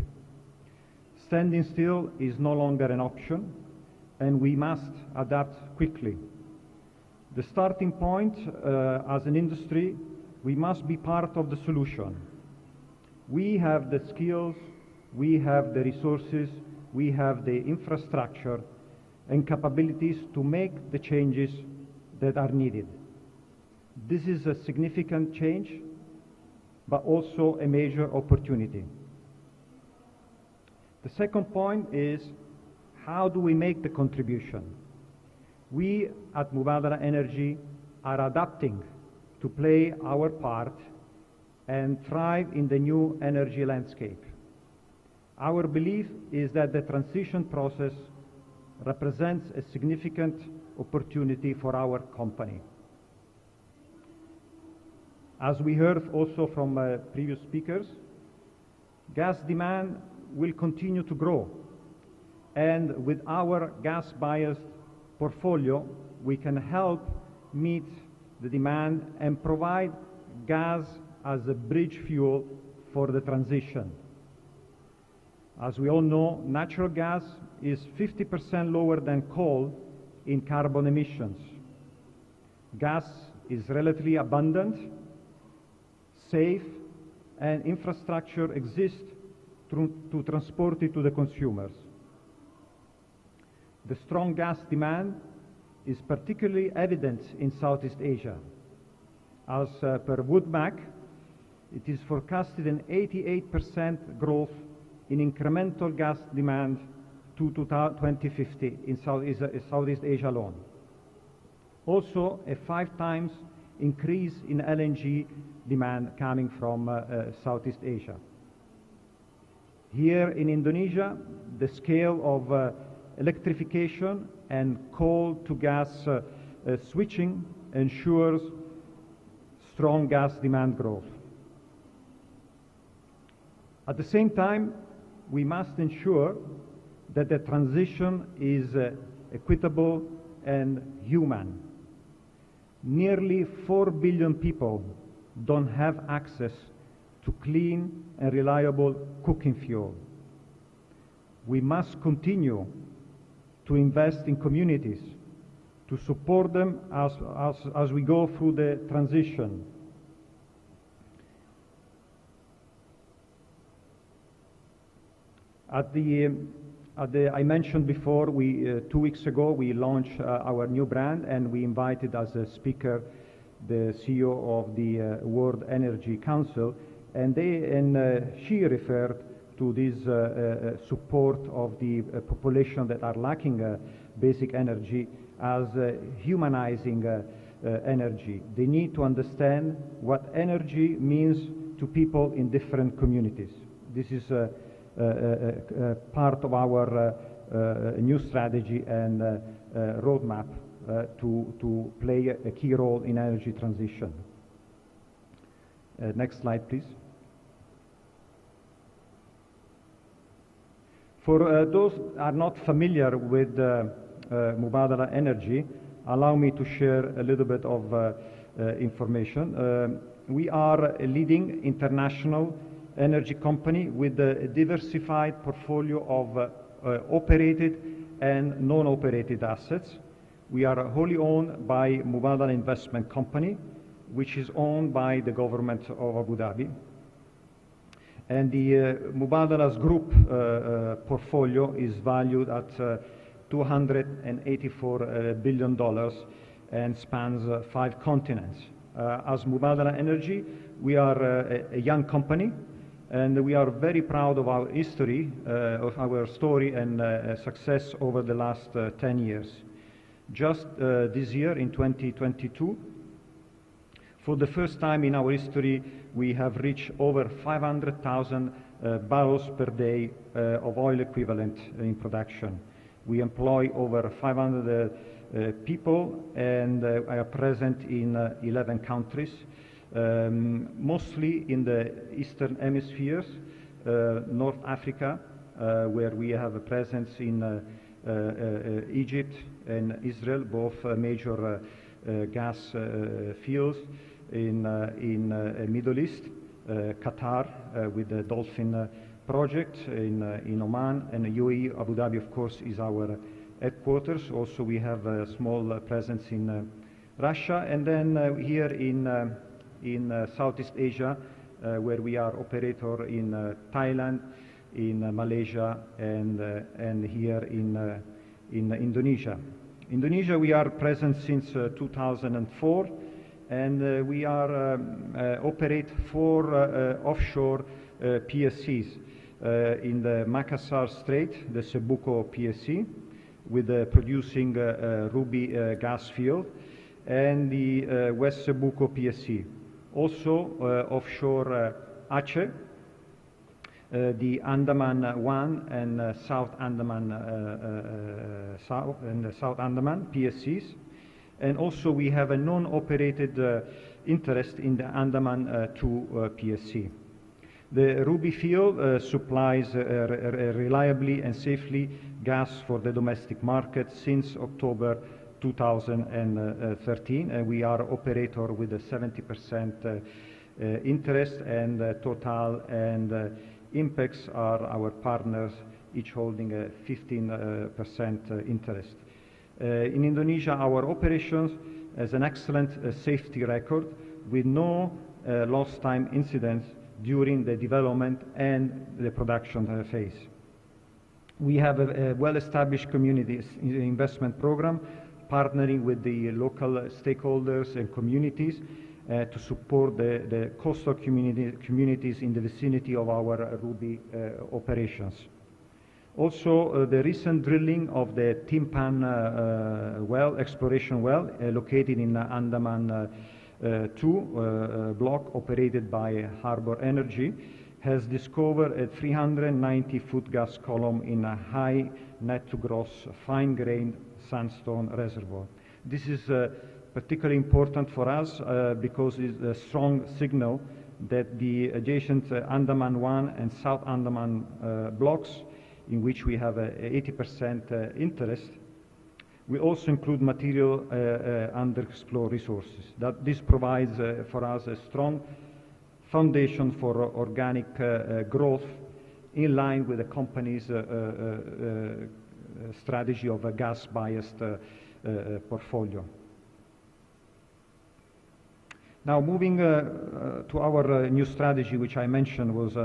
Standing still is no longer an option, and we must adapt quickly. The starting point, as an industry, we must be part of the solution. We have the skills, we have the resources, we have the infrastructure and capabilities to make the changes that are needed. This is a significant change, but also a major opportunity. The second point is, how do we make the contribution? We at Mubadala Energy are adapting to play our part and thrive in the new energy landscape. Our belief is that the transition process represents a significant opportunity for our company. As we heard also from previous speakers, gas demand will continue to grow. And with our gas-biased portfolio, we can help meet the demand and provide gas as a bridge fuel for the transition. As we all know, natural gas is 50% lower than coal in carbon emissions. Gas is relatively abundant, safe, and infrastructure exists to transport it to the consumers. The strong gas demand is particularly evident in Southeast Asia. As per WoodMac, it is forecasted an 88% growth in incremental gas demand to 2050 in Southeast Asia alone. Also, a 5 times increase in LNG demand coming from Southeast Asia. Here in Indonesia, the scale of electrification and coal to gas switching ensures strong gas demand growth. At the same time, we must ensure that the transition is equitable and human. Nearly 4 billion people don't have access to clean and reliable cooking fuel. We must continue to invest in communities, to support them as we go through the transition. I mentioned before, 2 weeks ago, we launched our new brand, and we invited as a speaker the CEO of the World Energy Council, and she referred to this support of the population that are lacking basic energy as humanizing energy. They need to understand what energy means to people in different communities. This is part of our new strategy and roadmap to play a key role in energy transition. Next slide, please. For those who are not familiar with Mubadala Energy, allow me to share a little bit of information. We are a leading international energy company with a diversified portfolio of operated and non-operated assets. We are wholly owned by Mubadala Investment Company, which is owned by the government of Abu Dhabi. And the Mubadala's group portfolio is valued at $284 billion and spans 5 continents. As Mubadala Energy, we are a young company, and we are very proud of our history, of our story and success over the last 10 years. Just this year, in 2022, for the first time in our history, we have reached over 500,000 barrels per day of oil equivalent in production. We employ over 500 people and are present in 11 countries, mostly in the Eastern Hemispheres, North Africa, where we have a presence in Egypt and Israel, both major gas fields, in Middle East, Qatar with the Dolphin project in Oman, and UAE, Abu Dhabi, of course, is our headquarters. Also, we have a small presence in Russia, and then here in Southeast Asia, where we are operator in Thailand, in Malaysia, and here in Indonesia. Indonesia, we are present since 2004, and we are operate 4 offshore PSCs in the Makassar Strait, the Sebuco PSC, with the producing Ruby gas field, and the West Sebuco PSC. Also offshore Aceh, the Andaman 1 and South Andaman South Andaman PSCs, and also we have a non-operated interest in the Andaman 2 PSC. The Ruby field supplies reliably and safely gas for the domestic market since October 2013, and we are operator with a 70% interest, and Total and Impex are our partners, each holding a 15% interest. In Indonesia, our operations has an excellent safety record with no lost time incidents during the development and the production phase. We have a well-established community investment program, partnering with the local stakeholders and communities to support the coastal communities in the vicinity of our Ruby operations. Also, the recent drilling of the Timpan exploration well, located in Andaman 2 block operated by Harbour Energy, has discovered a 390-foot gas column in a high net to gross fine-grained sandstone reservoir. This is particularly important for us because it's a strong signal that the adjacent Andaman 1 and South Andaman blocks, in which we have 80% interest, we also include material underexplored resources. This provides for us a strong foundation for organic growth in line with the company's strategy of a gas-biased portfolio. Now, moving to our new strategy, which I mentioned was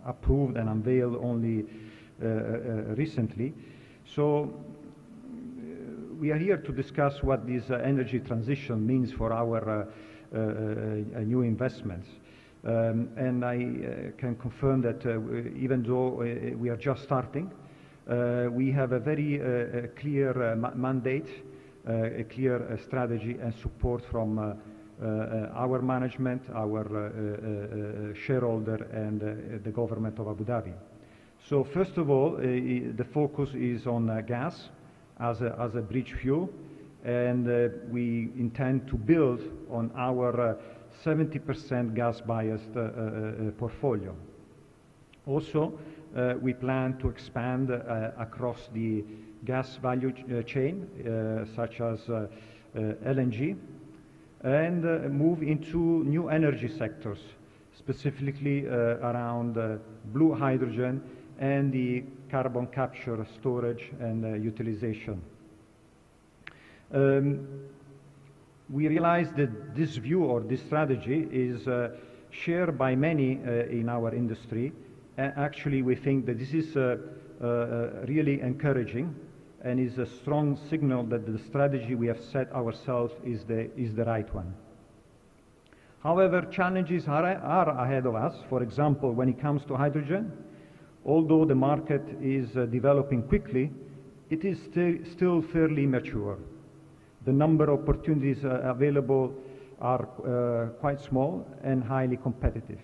approved and unveiled only recently. So we are here to discuss what this energy transition means for our new investments. And I can confirm that even though we are just starting, we have a very clear mandate, a clear strategy and support from our management, our shareholder, and the government of Abu Dhabi. So first of all, the focus is on gas as a bridge fuel, and we intend to build on our 70% gas-biased portfolio. Also, we plan to expand across the gas value chain, such as LNG, and move into new energy sectors, specifically around blue hydrogen and the carbon capture, storage, and utilization. We realize that this view or this strategy is shared by many in our industry. Actually, we think that this is really encouraging and is a strong signal that the strategy we have set ourselves is the right one. However, challenges are ahead of us. For example, when it comes to hydrogen, although the market is developing quickly, it is still fairly mature. The number of opportunities available are quite small and highly competitive.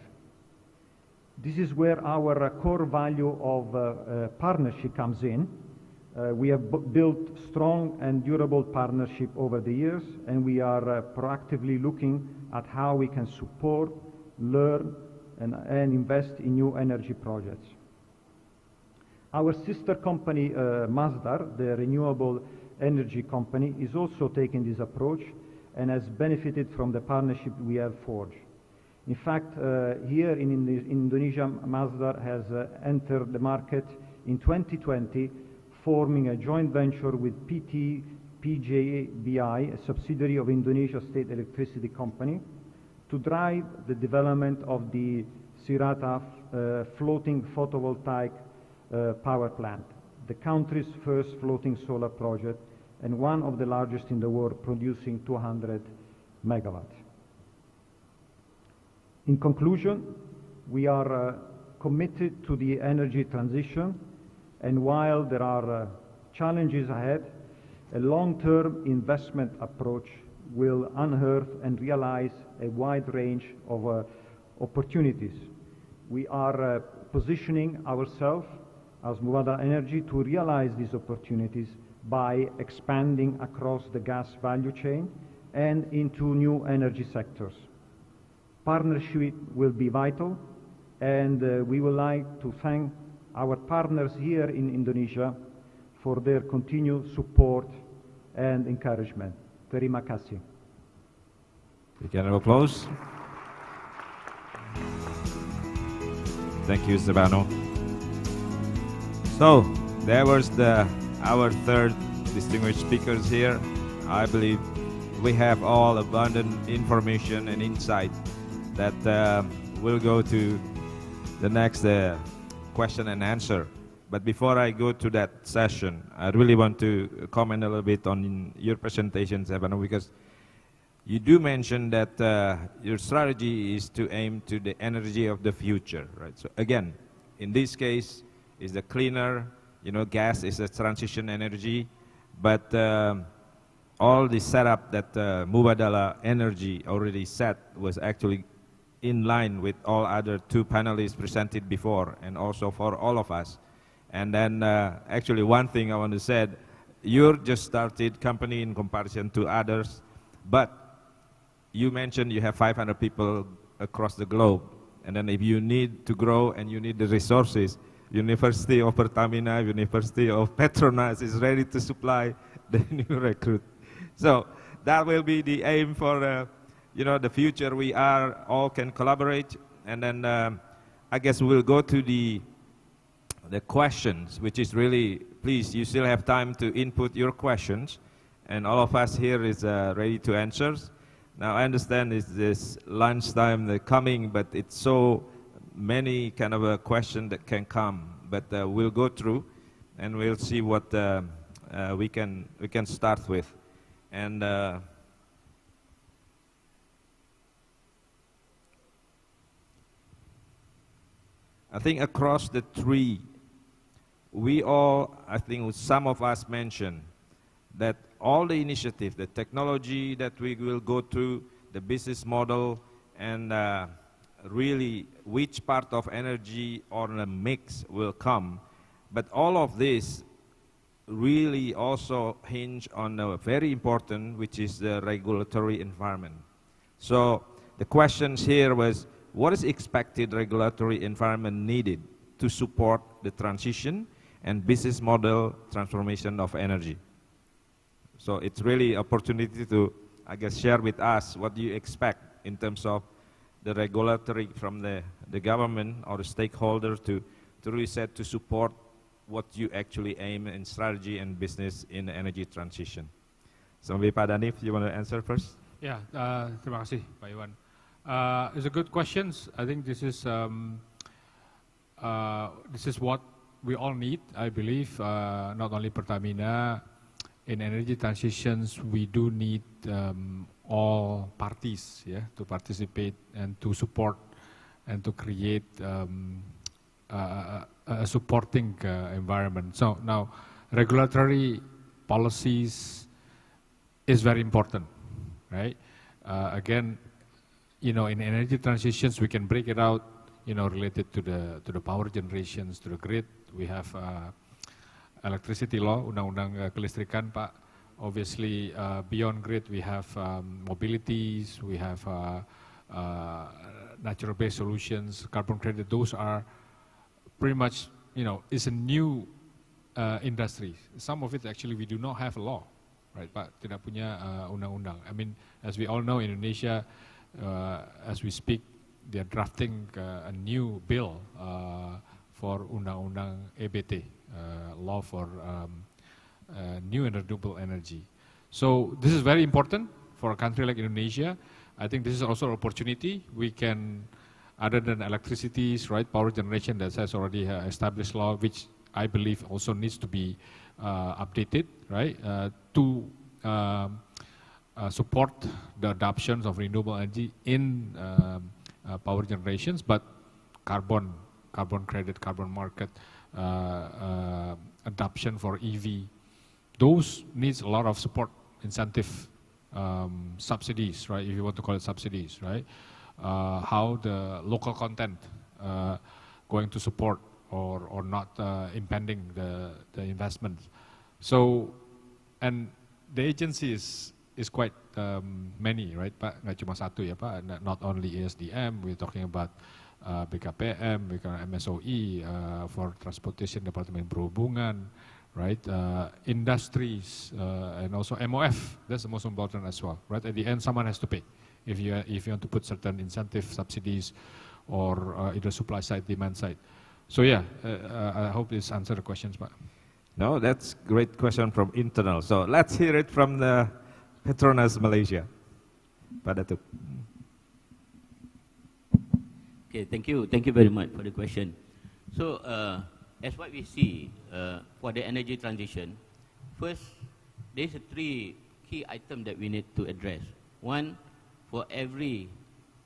This is where our core value of partnership comes in. We have built strong and durable partnership over the years, and we are proactively looking at how we can support, learn, and invest in new energy projects. Our sister company, Masdar, the renewable energy company, is also taking this approach and has benefited from the partnership we have forged. In fact, here in Indonesia, Masdar has entered the market in 2020, forming a joint venture with PT PJBI, a subsidiary of Indonesia State Electricity Company, to drive the development of the Cirata floating photovoltaic power plant, the country's first floating solar project and one of the largest in the world, producing 200 megawatts. In conclusion, we are committed to the energy transition, and while there are challenges ahead, a long-term investment approach will unearth and realize a wide range of opportunities. We are positioning ourselves as Mubadala Energy to realize these opportunities by expanding across the gas value chain and into new energy sectors. Partnership will be vital, and we would like to thank our partners here in Indonesia for their continued support and encouragement. Terima kasih. Big round of applause. Thank you, Stefano. So, there was our third distinguished speakers here. I believe we have all abundant information and insight that will go to the next question and answer. But before I go to that session, I really want to comment a little bit on your presentation, Stefano, because you do mention that your strategy is to aim to the energy of the future, right? So again, in this case, is the cleaner, gas is a transition energy, but all the setup that Mubadala Energy already set was actually in line with all other two panelists presented before, and also for all of us. And then actually one thing I want to say, you're just started company in comparison to others, but you mentioned you have 500 people across the globe. And then if you need to grow and you need the resources, University of Pertamina, University of Petronas is ready to supply the new recruit. So that will be the aim for the future. We all can collaborate, and then I guess we'll go to the questions, which is really, please, you still have time to input your questions, and all of us here is ready to answer. Now I understand it's this lunchtime coming, but it's so many kind of a question that can come, but we'll go through and we'll see what we can start with. And I think across the three, we all, I think some of us mentioned that all the initiative, the technology that we will go through, the business model, and really which part of energy or the mix will come. But all of this really also hinge on a very important, which is the regulatory environment. So the questions here was, what is expected regulatory environment needed to support the transition and business model transformation of energy? So it's really an opportunity to, I guess, share with us what you expect in terms of the regulatory from the government or the stakeholder to really set to support what you actually aim in strategy and business in energy transition. So maybe Pak Danif, you want to answer first? Yeah, terima kasih, Pak Iwan. It's a good question. I think this is what we all need, I believe, not only Pertamina. In energy transitions, we do need all parties, to participate and to support and to create a supporting environment. So now, regulatory policies is very important, right? Again, in energy transitions, we can break it out, related to the power generations, to the grid. We have electricity law, undang-undang kelistrikan, Pak. Obviously, beyond grid, we have mobilities, we have natural-based solutions, carbon credit. Those are pretty much, it's a new industry. Some of it actually we do not have a law, right, Pak? Tidak punya undang-undang. I mean, as we all know, Indonesia, as we speak, they are drafting a new bill for undang-undang EBT, law for new and renewable energy. So this is very important for a country like Indonesia. I think this is also an opportunity. We can, other than electricity, right, power generation that has already established law, which I believe also needs to be updated, right, to support the adoption of renewable energy in power generations, but carbon credit, carbon market, adoption for EV, those needs a lot of support, incentive, subsidies, right, if you want to call it subsidies, right? How the local content going to support or not impending the investment. So, and the agency is quite many, right, Pak? Nggak cuma satu ya, Pak. Not only ESDM, we're talking about BKPM, we got MSOE for Transportation Department Perhubungan, right? Industries and also MOF. That's the most important as well, right? At the end, someone has to pay if you want to put certain incentive subsidies or either supply side, demand side. So yeah, I hope this answered the questions, Pak. No, that's great question from internal. So let's hear it from the Petronas Malaysia. Pak Datuk. Okay, thank you very much for the question. So, as what we see for the energy transition, first, there's three key items that we need to address. One, for every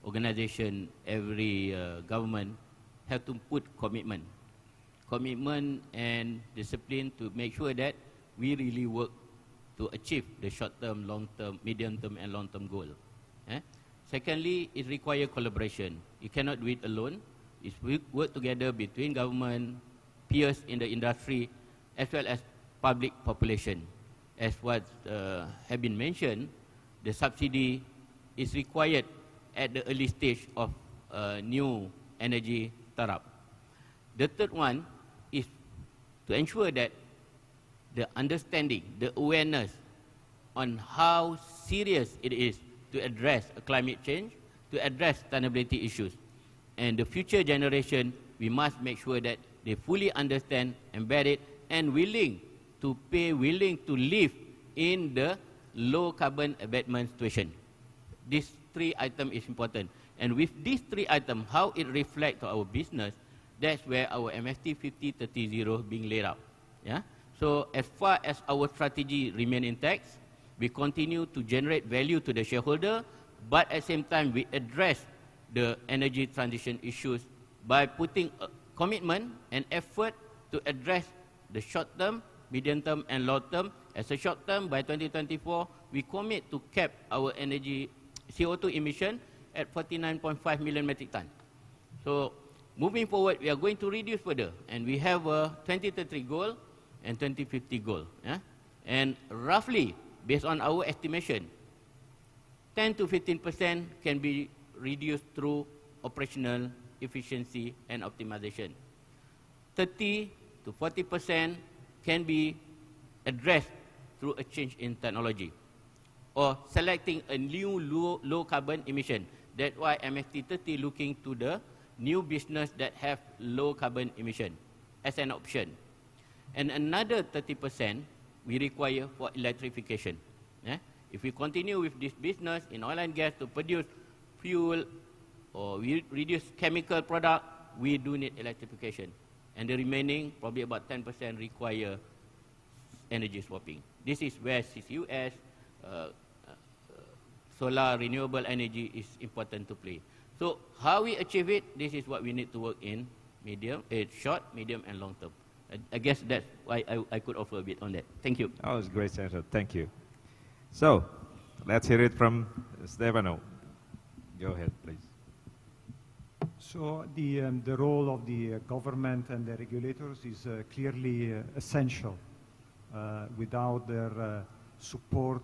organization, every government have to put commitment and discipline to make sure that we really work to achieve the short-term, long-term, medium-term, and long-term goal. Secondly, it requires collaboration. You cannot do it alone. It's work together between government, peers in the industry, as well as public population. As what has been mentioned, the subsidy is required at the early stage of new energy startup. The third one is to ensure that the understanding, the awareness on how serious it is to address climate change, to address sustainability issues. And the future generation, we must make sure that they fully understand, embed it, and willing to pay, willing to live in the low carbon abatement situation. These three items is important. And with these three items, how it reflects to our business, that's where our MFT 50-30-0 being laid out. Yeah? So as far as our strategy remain intact, we continue to generate value to the shareholder, but at the same time, we address the energy transition issues by putting a commitment and effort to address the short-term, medium-term, and long-term. As a short-term, by 2024, we commit to cap our energy CO2 emission at 49.5 million metric tons. So moving forward, we are going to reduce further, and we have a 2030 goal and 2050 goal. Yeah? And roughly, based on our estimation, 10 to 15% can be reduced through operational efficiency and optimization. 30 to 40% can be addressed through a change in technology or selecting a new low carbon emission. That's why MFT 30 looking to the new business that have low carbon emission as an option. And another 30% we require for electrification. If we continue with this business in oil and gas to produce fuel or we reduce chemical product, we do need electrification. and the remaining, probably about 10%, require energy swapping. This is where CCUS, solar, renewable energy is important to play. So how we achieve it, this is what we need to work in short, medium, and long term. I guess that's why I could offer a bit on that. Thank you. Oh, it's a great answer. Thank you. So, let's hear it from Stefano. Go ahead, please. So the role of the government and the regulators is clearly essential. Without their support,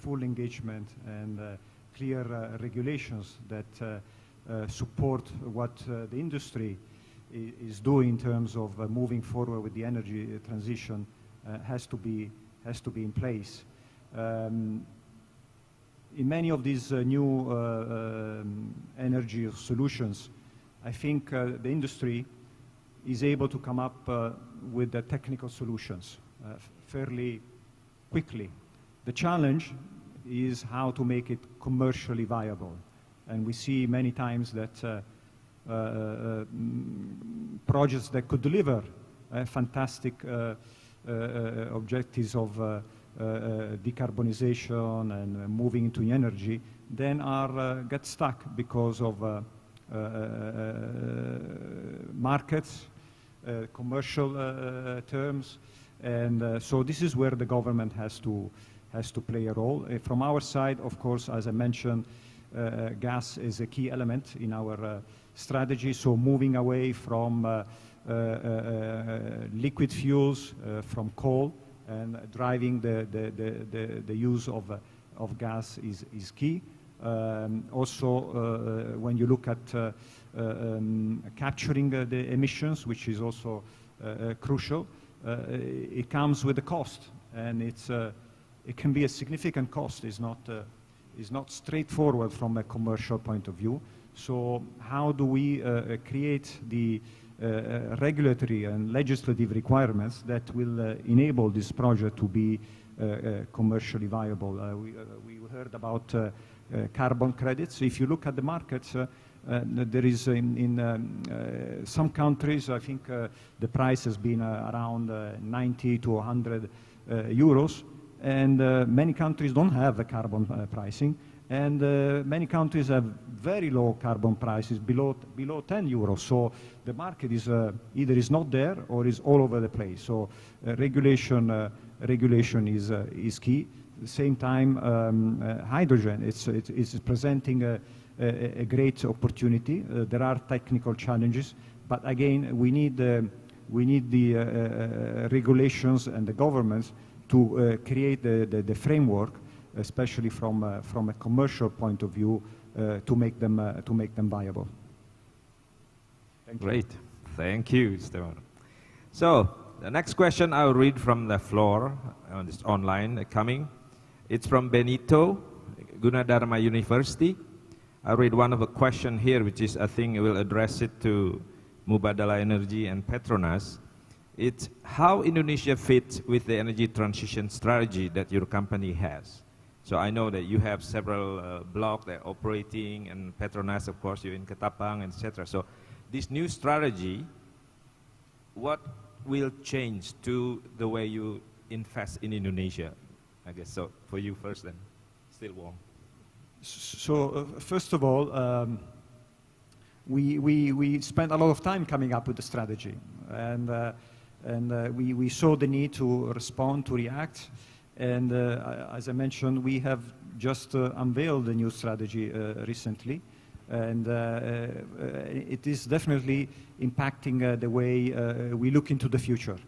full engagement, and clear regulations that support what the industry is doing in terms of moving forward with the energy transition has to be in place. In many of these new energy solutions, I think the industry is able to come up with the technical solutions fairly quickly. The challenge is how to make it commercially viable. And we see many times that projects that could deliver fantastic objectives of decarbonization and moving into energy, then get stuck because of markets, commercial terms, and so this is where the government has to play a role. From our side, of course, as I mentioned, gas is a key element in our strategy, so moving away from liquid fuels, from coal, and driving the use of gas is key. Also, when you look at capturing the emissions, which is also crucial, it comes with a cost, and it can be a significant cost. It's not straightforward from a commercial point of view. So how do we create the regulatory and legislative requirements that will enable this project to be commercially viable? We heard about carbon credits. If you look at the markets, there is in some countries, I think the price has been around 90 to 100 euros, and many countries don't have a carbon pricing, and many countries have very low carbon prices, below 10 euros. So the market is either is not there or is all over the place. So regulation is key. At the same time, hydrogen it's presenting a great opportunity. There are technical challenges, but again, we need the regulations and the governments to create the framework, especially from a commercial point of view, to make them viable. Thank you. Great, thank you, Stefano. So the next question I'll read from the floor on this online coming. It's from Benito, Gunadarma University. I'll read one of the question here, which is I think we'll address it to Mubadala Energy and Petronas. It's how Indonesia fits with the energy transition strategy that your company has. So I know that you have several blocks that are operating, and Petronas, of course, you're in Ketapang, etc. So this new strategy, what will change to the way you invest in Indonesia? I guess so. For you first, then. Still warm. So first of all, we spent a lot of time coming up with the strategy, and we saw the need to respond, to react, and as I mentioned, we have just unveiled a new strategy recently, and it is definitely impacting the way we look into the future.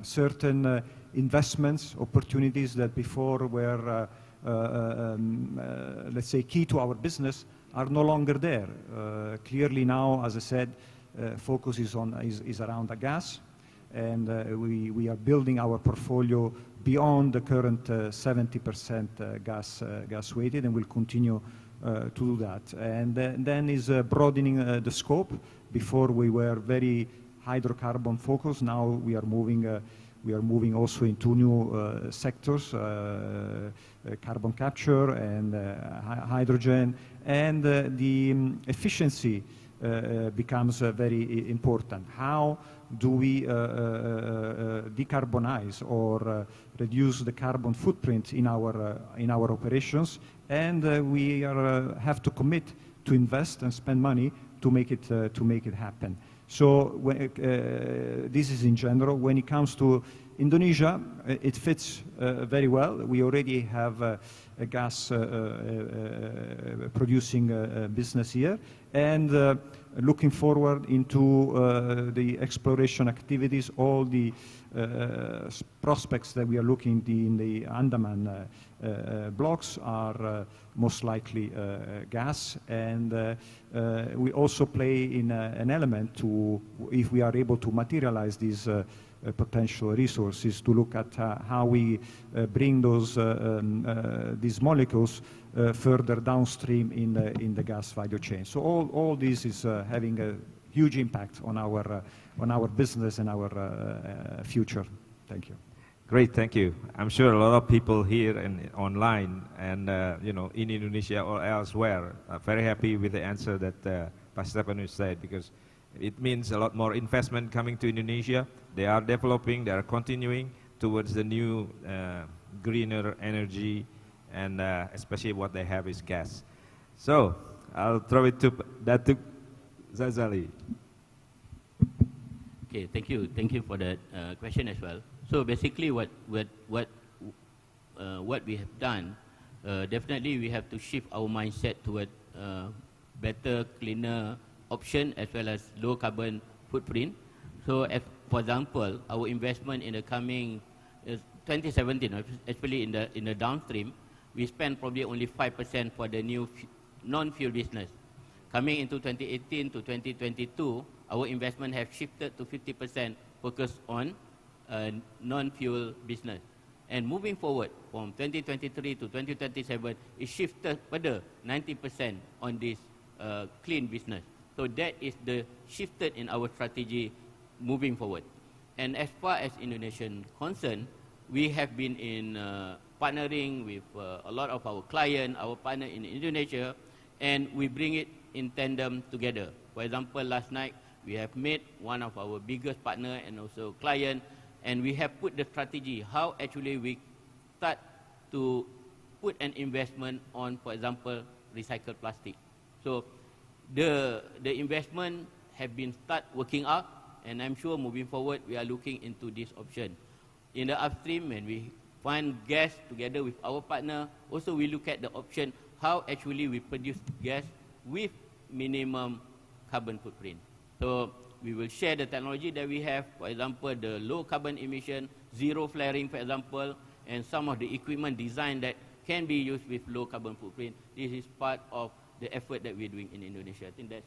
Certain investments, opportunities that before were let's say key to our business are no longer there. Clearly now, as I said, focus is around the gas, and we are building our portfolio beyond the current 70% gas weighted, and we'll continue to do that. And then is broadening the scope. Before we were very hydrocarbon focused. Now we are moving also into new sectors, carbon capture and hydrogen, and the efficiency becomes very important. How do we decarbonize or reduce the carbon footprint in our operations? And we have to commit to invest and spend money to make it happen. So this is in general. When it comes to Indonesia, it fits very well. We already have a gas producing business here, and looking forward into the exploration activities, all the prospects that we are looking in the Andaman blocks are most likely gas, and we also play in an element to, if we are able to materialize these potential resources, to look at how we bring these molecules further downstream in the gas value chain. So all this is having a huge impact on our business and our future. Thank you. Great, thank you. I'm sure a lot of people here and online and in Indonesia or elsewhere are very happy with the answer that Pak Stefanus said, because it means a lot more investment coming to Indonesia. They are developing, they are continuing towards the new greener energy, and especially what they have is gas. So I'll throw it to Datuk Zazali. Okay, thank you for that question as well. So basically, what we have done, definitely we have to shift our mindset toward better, cleaner option as well as low carbon footprint. So, for example, our investment in the coming 2017, especially in the downstream, we spend probably only 5% for the new non-fuel business. Coming into 2018 to 2022, our investment have shifted to 50% focus on non-fuel business. And moving forward from 2023 to 2027, it shifted further 90% on this clean business. So that is the shifted in our strategy moving forward. And as far as Indonesian concerned, we have been in partnering with a lot of our clients, our partner in Indonesia, and we bring it in tandem together. For example, last night we have met one of our biggest partner and also client, and we have put the strategy how actually we start to put an investment on, for example, recycled plastic. So the investment have been start working out, and I'm sure moving forward we are looking into this option. In the upstream, when we find gas together with our partner, also we look at the option how actually we produce gas with minimum carbon footprint. So we will share the technology that we have, for example, the low carbon emission, zero flaring, for example, and some of the equipment design that can be used with low carbon footprint. This is part of the effort that we're doing in Indonesia. I think that's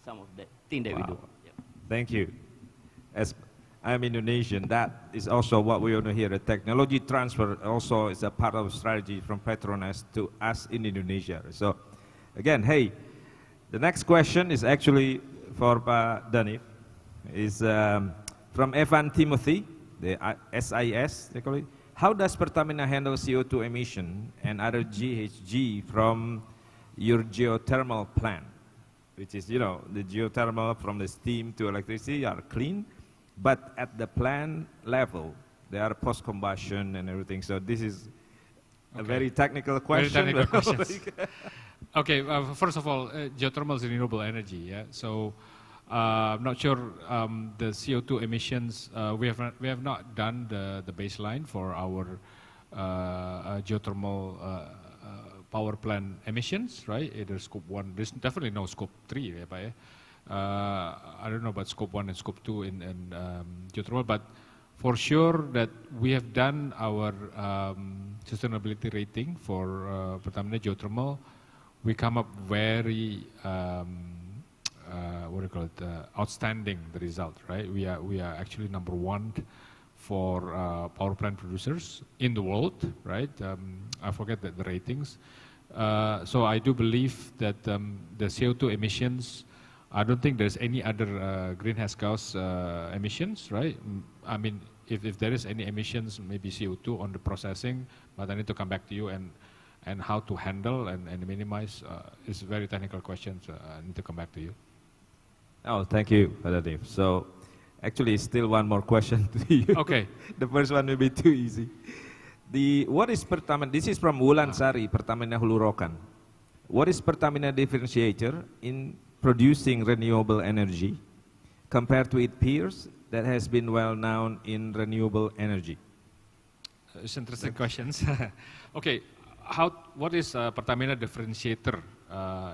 some of the thing that we do. Yeah. Thank you. As I'm Indonesian, that is also what we want to hear. The technology transfer also is a part of strategy from Petronas to us in Indonesia. So again, hey, the next question is actually for Pak Danif, is from Evan Timothy, the SIS, they call it. How does Pertamina handle CO2 emission and other GHG from your geothermal plant? Which is, the geothermal from the steam to electricity are clean, but at the plant level, they are post-combustion and everything. So this is a very technical question. Very technical questions. Okay, first of all, geothermal is renewable energy, yeah? So I'm not sure the CO2 emissions, we have not done the baseline for our geothermal power plant emissions, right? Either scope 1, there's definitely no scope 3, I don't know about scope 1 and scope 2 in geothermal, but for sure that we have done our sustainability rating for Pertamina geothermal. We come up very, outstanding the result, right? We are actually #1 for power plant producers in the world, right? I forget the ratings. So I do believe that the CO2 emissions, I don't think there's any other greenhouse gas emissions, right? I mean, if there is any emissions, maybe CO2 on the processing, but I need to come back to you and how to handle and minimize is very technical questions. I need to come back to you. Oh, thank you, Father Dave. So, actually, still one more question to you. Okay. The first one will be too easy. What is Pertamina? This is from Wulan Sari, Pertamina Hulu Rokan. What is Pertamina differentiator in producing renewable energy compared to its peers that has been well known in renewable energy? It's interesting questions. Okay, what is Pertamina differentiator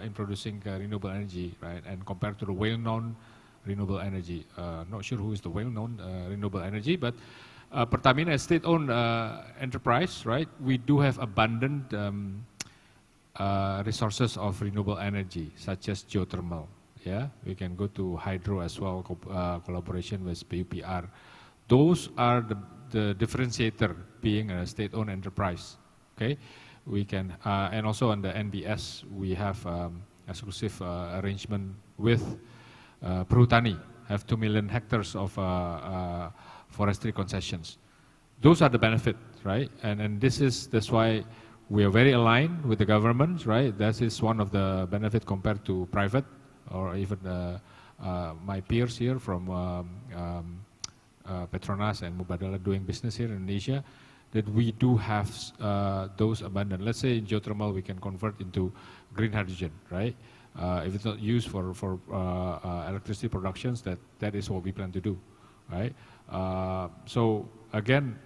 in producing renewable energy, right? And compared to the well-known renewable energy, not sure who is the well-known renewable energy, but Pertamina is state-owned enterprise, right? We do have abundant resources of renewable energy, such as geothermal. Yeah, we can go to hydro as well, collaboration with PUPR. Those are the differentiator being a state-owned enterprise. Okay, we can and also on the NBS we have exclusive arrangement with Perhutani, have 2 million hectares of forestry concessions. Those are the benefit, right? And that's why we are very aligned with the government, right? That is one of the benefit compared to private or even my peers here from Petronas and Mubadala doing business here in Indonesia, that we do have those abundant. Let's say in geothermal we can convert into green hydrogen, right? If it's not used for electricity productions, that is what we plan to do, right? So again,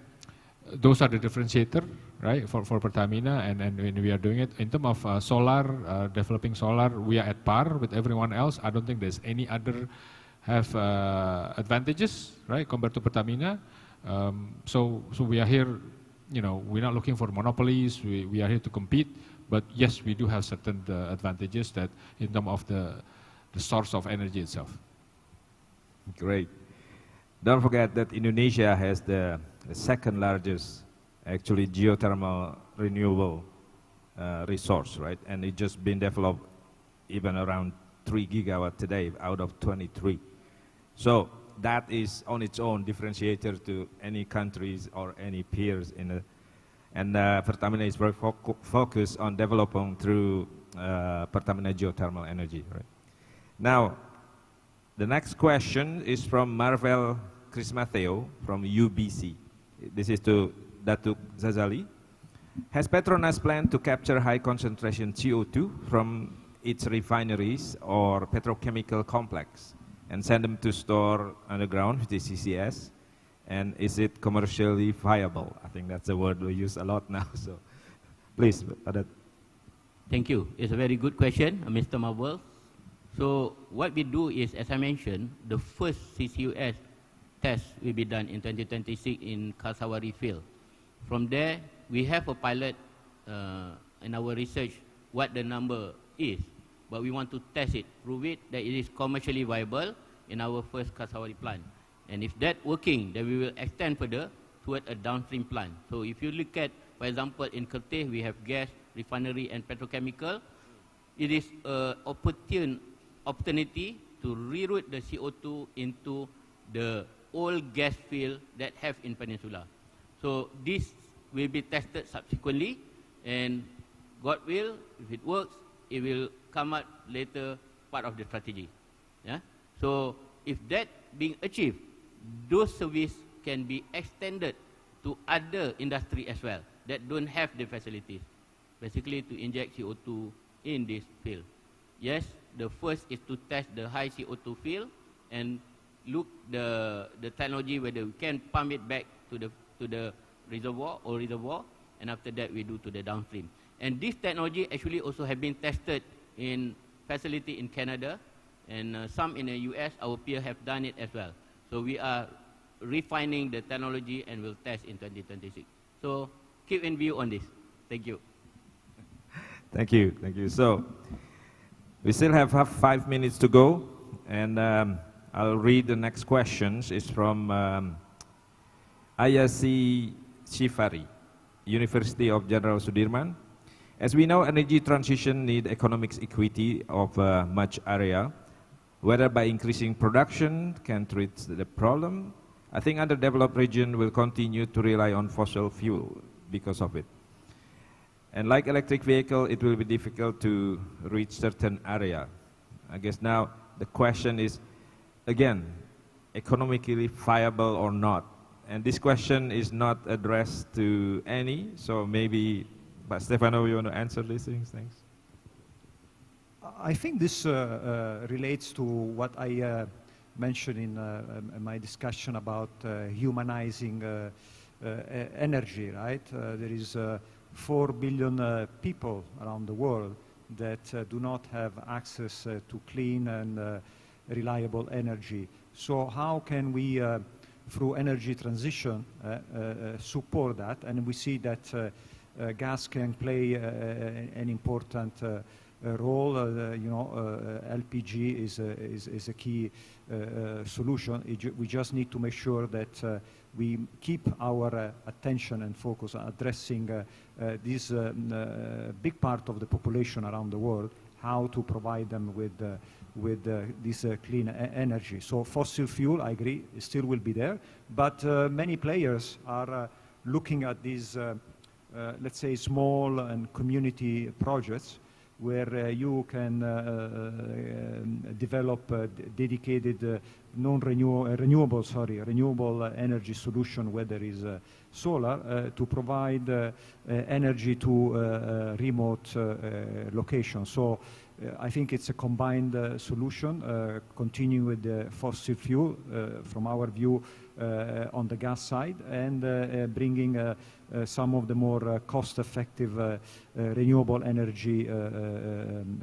those are the differentiator, right, for Pertamina, and when we are doing it in terms of solar, developing solar, we are at par with everyone else. I don't think there's any other have advantages, right, compared to Pertamina. So we are here, you know, we're not looking for monopolies. We are here to compete. But yes, we do have certain advantages that in terms of the source of energy itself. Great. Don't forget that Indonesia has the second largest, actually, geothermal renewable resource, right? And it just been developed even around 3 gigawatt today out of 23. So that is on its own differentiator to any countries or any peers in the. And Pertamina is very focused on developing through Pertamina geothermal energy. Right? Now, the next question is from Marvel Crismateo from UBC. This is to Datuk Zazali. Has Petronas planned to capture high concentration CO2 from its refineries or petrochemical complex and send them to store underground with the CCS? And is it commercially viable? I think that's a word we use a lot now. So, please, Padat. Thank you. It's a very good question, Mr. Marvel. So, what we do is, as I mentioned, the first CCUS test will be done in 2026 in Kasawari field. From there, we have a pilot in our research what the number is, but we want to test it, prove it that it is commercially viable in our first Kasawari plant. And if that working, then we will extend further toward a downstream plant. So if you look at, for example, in Kerteh, we have gas, refinery, and petrochemical. It is an opportunity to reroute the CO2 into the old gas field that have in Peninsula. So this will be tested subsequently, and God will, if it works, it will come out later part of the strategy. Yeah. So if that being achieved, those services can be extended to other industry as well that don't have the facilities, basically to inject CO2 in this field. Yes, the first is to test the high CO2 field and look the technology whether we can pump it back to the reservoir, and after that we do to the downstream. And this technology actually also have been tested in facility in Canada, and some in the US, our peers have done it as well. So we are refining the technology and will test in 2026. So keep in view on this. Thank you. Thank you. Thank you. So we still have 5 minutes to go, and I'll read the next questions. It's from Ayasi Shifari, University of General Sudirman. As we know, energy transition needs economic equity of much area. Whether by increasing production can treat the problem, I think underdeveloped region will continue to rely on fossil fuel because of it. And like electric vehicle, it will be difficult to reach certain area. I guess now the question is, again, economically viable or not? And this question is not addressed to any, so maybe, but Stefano, you want to answer these things? Thanks. I think this relates to what I mentioned in my discussion about humanizing energy, right? There is 4 billion people around the world that do not have access to clean and reliable energy. So how can we, through energy transition, support that? And we see that gas can play an important role. You know, LPG is a key solution. We just need to make sure that we keep our attention and focus on addressing this big part of the population around the world, how to provide them with this clean energy. So fossil fuel, I agree, still will be there, but many players are looking at these, let's say, small and community projects where you can develop dedicated renewable energy solution, whether it's solar, to provide energy to remote locations. So I think it's a combined solution, continuing with the fossil fuel, from our view, on the gas side, and bringing some of the more cost-effective renewable energy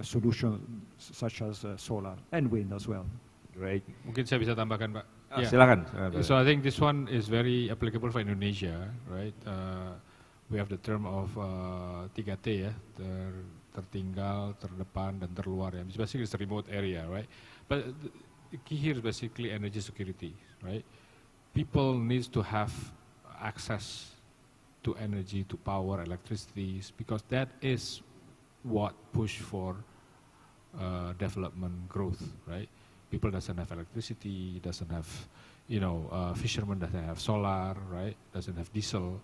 solutions, such as solar and wind as well. Great. Mungkin saya bisa tambahkan, Pak. Yeah. Silakan. So I think this one is very applicable for Indonesia, right? We have the term of 3T, ya, tertinggal, terdepan, dan terluar. Ya. Basically, it's a remote area, right? But the key here is basically energy security, right? People need to have access to energy, to power, electricity, because that is what push for development growth, right? People doesn't have electricity, doesn't have, you know, fishermen doesn't have solar, right? Doesn't have diesel.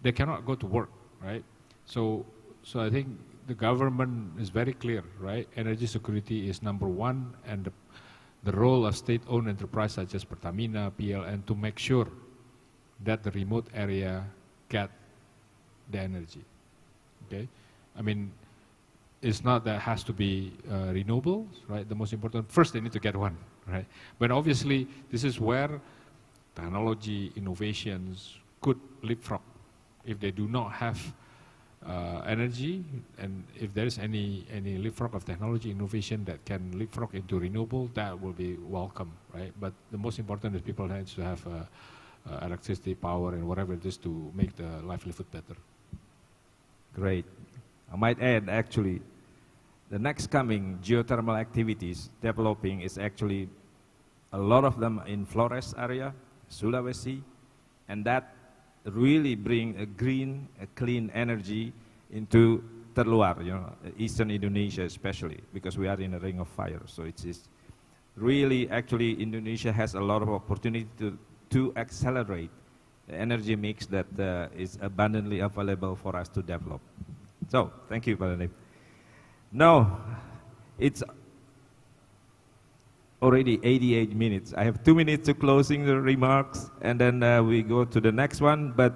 They cannot go to work, right? So I think the government is very clear, right? Energy security is number one, and the role of state-owned enterprise such as Pertamina, PLN, to make sure that the remote area get the energy, okay? I mean, it's not that it has to be renewable, right? The most important, first they need to get one, right? But obviously, this is where technology, innovations could leapfrog. If they do not have energy, and if there is any leapfrog of technology innovation that can leapfrog into renewable, that will be welcome, right? But the most important is people need to have electricity, power, and whatever it is to make the livelihood better. Great. I might add, actually, the next coming geothermal activities developing is actually a lot of them in Flores area, Sulawesi, and that really bring a green, a clean energy into terluar, you know, eastern Indonesia especially, because we are in a ring of fire. So it's really, actually, Indonesia has a lot of opportunity to accelerate the energy mix that is abundantly available for us to develop. So, thank you, Pak Danip. Now, it's already 88 minutes. I have 2 minutes to closing the remarks, and then we go to the next one. But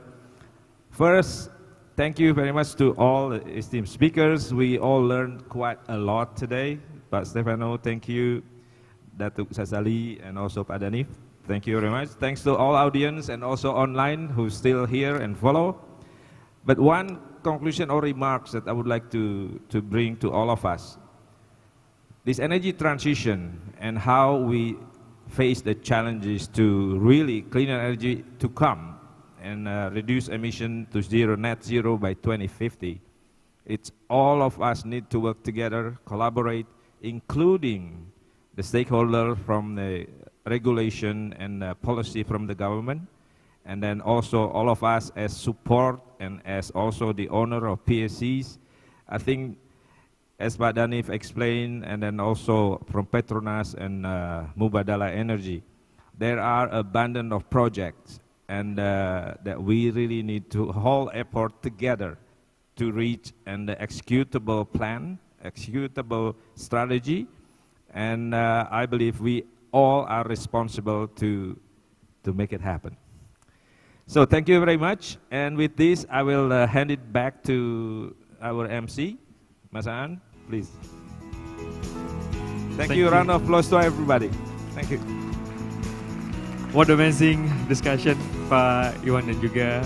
first, thank you very much to all esteemed speakers. We all learned quite a lot today. Pak Stefano, thank you. Datuk Sazali, and also Pak Danip. Thank you very much. Thanks to all audience and also online who's still here and follow. But one conclusion or remarks that I would like to bring to all of us. This energy transition and how we face the challenges to really clean energy to come and reduce emission to net zero by 2050. It's all of us need to work together, collaborate, including the stakeholder from the regulation and policy from the government, and then also all of us as support and as also the owner of PSCs. I think, as Pak Danif explained, and then also from Petronas and Mubadala Energy, there are abundant of projects, and that we really need to whole effort together to reach an executable plan, executable strategy, and I believe we all are responsible to make it happen. So thank you very much. And with this, I will hand it back to our MC, Mas Aan, please. Thank you. Round of applause to everybody. Thank you. What amazing discussion, Pak Iwan dan juga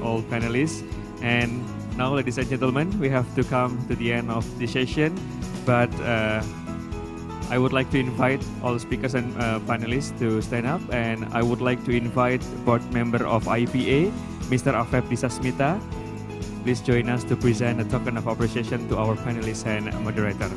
all panelists. And now, ladies and gentlemen, we have to come to the end of the session. But I would like to invite all speakers and panelists to stand up. And I would like to invite board member of IPA, Mr. Afef Disasmita. Please join us to present a token of appreciation to our panelists and moderator.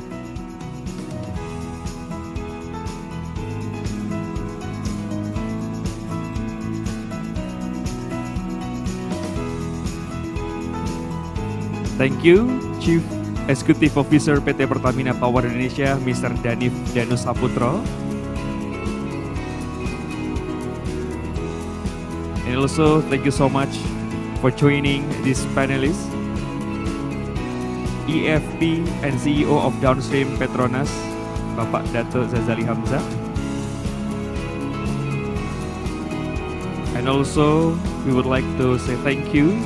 Thank you, Chief Executive Officer PT Pertamina Power Indonesia, Mr. Danif Danu Saputro. And also, thank you so much for joining these panelists. EFP and CEO of Downstream Petronas, Bapak Dato Zazali Hamzah. And also, we would like to say thank you,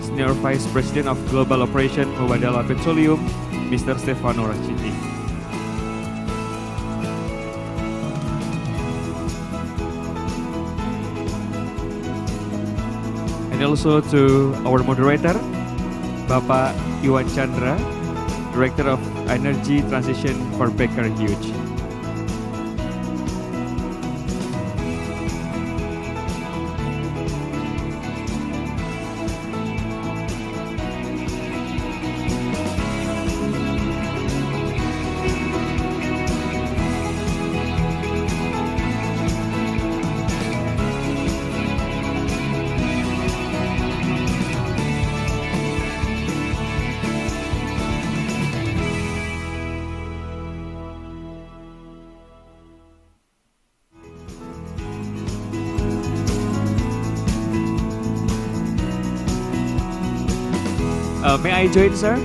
Senior Vice President of Global Operation Mubadala Petroleum, Mr. Stefano Raciti. And also to our moderator, Bapak Iwan Chandra, Director of Energy Transition for Baker Hughes. May I join, sir?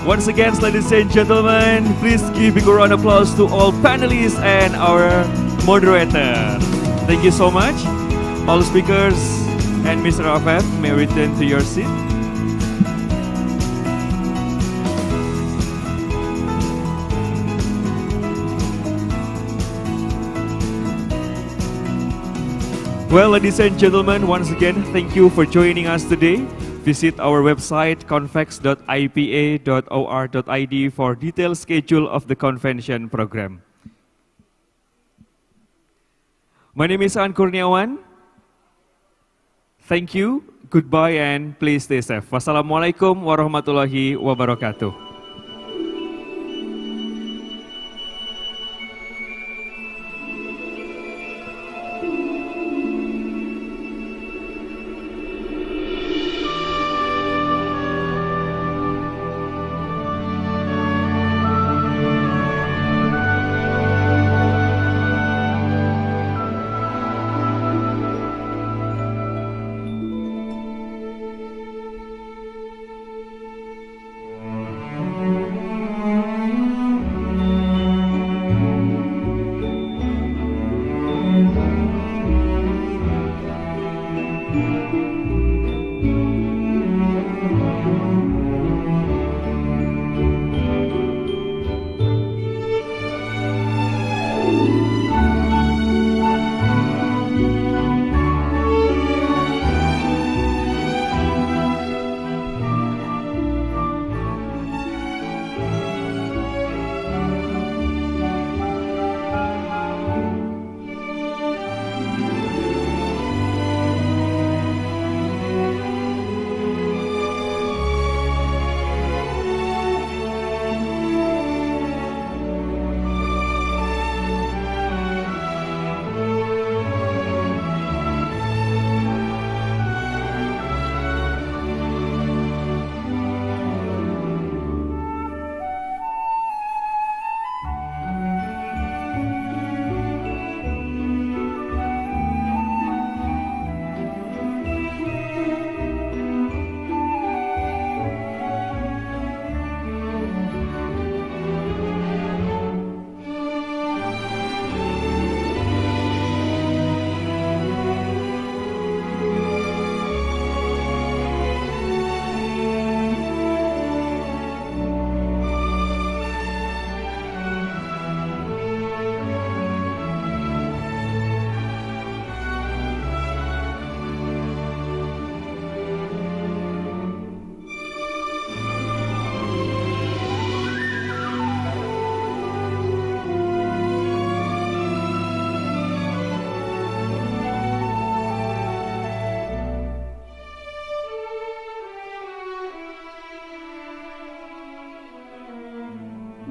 Once again, ladies and gentlemen, please give a big round of applause to all panelists and our moderator. Thank you so much. All speakers and Mr. Afef may return to your seat. Well, ladies and gentlemen, once again, thank you for joining us today. Visit our website convex.ipa.or.id for detailed schedule of the convention program. My name is Aan Kurniawan. Thank you, goodbye, and please stay safe. Wassalamualaikum warahmatullahi wabarakatuh.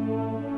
you.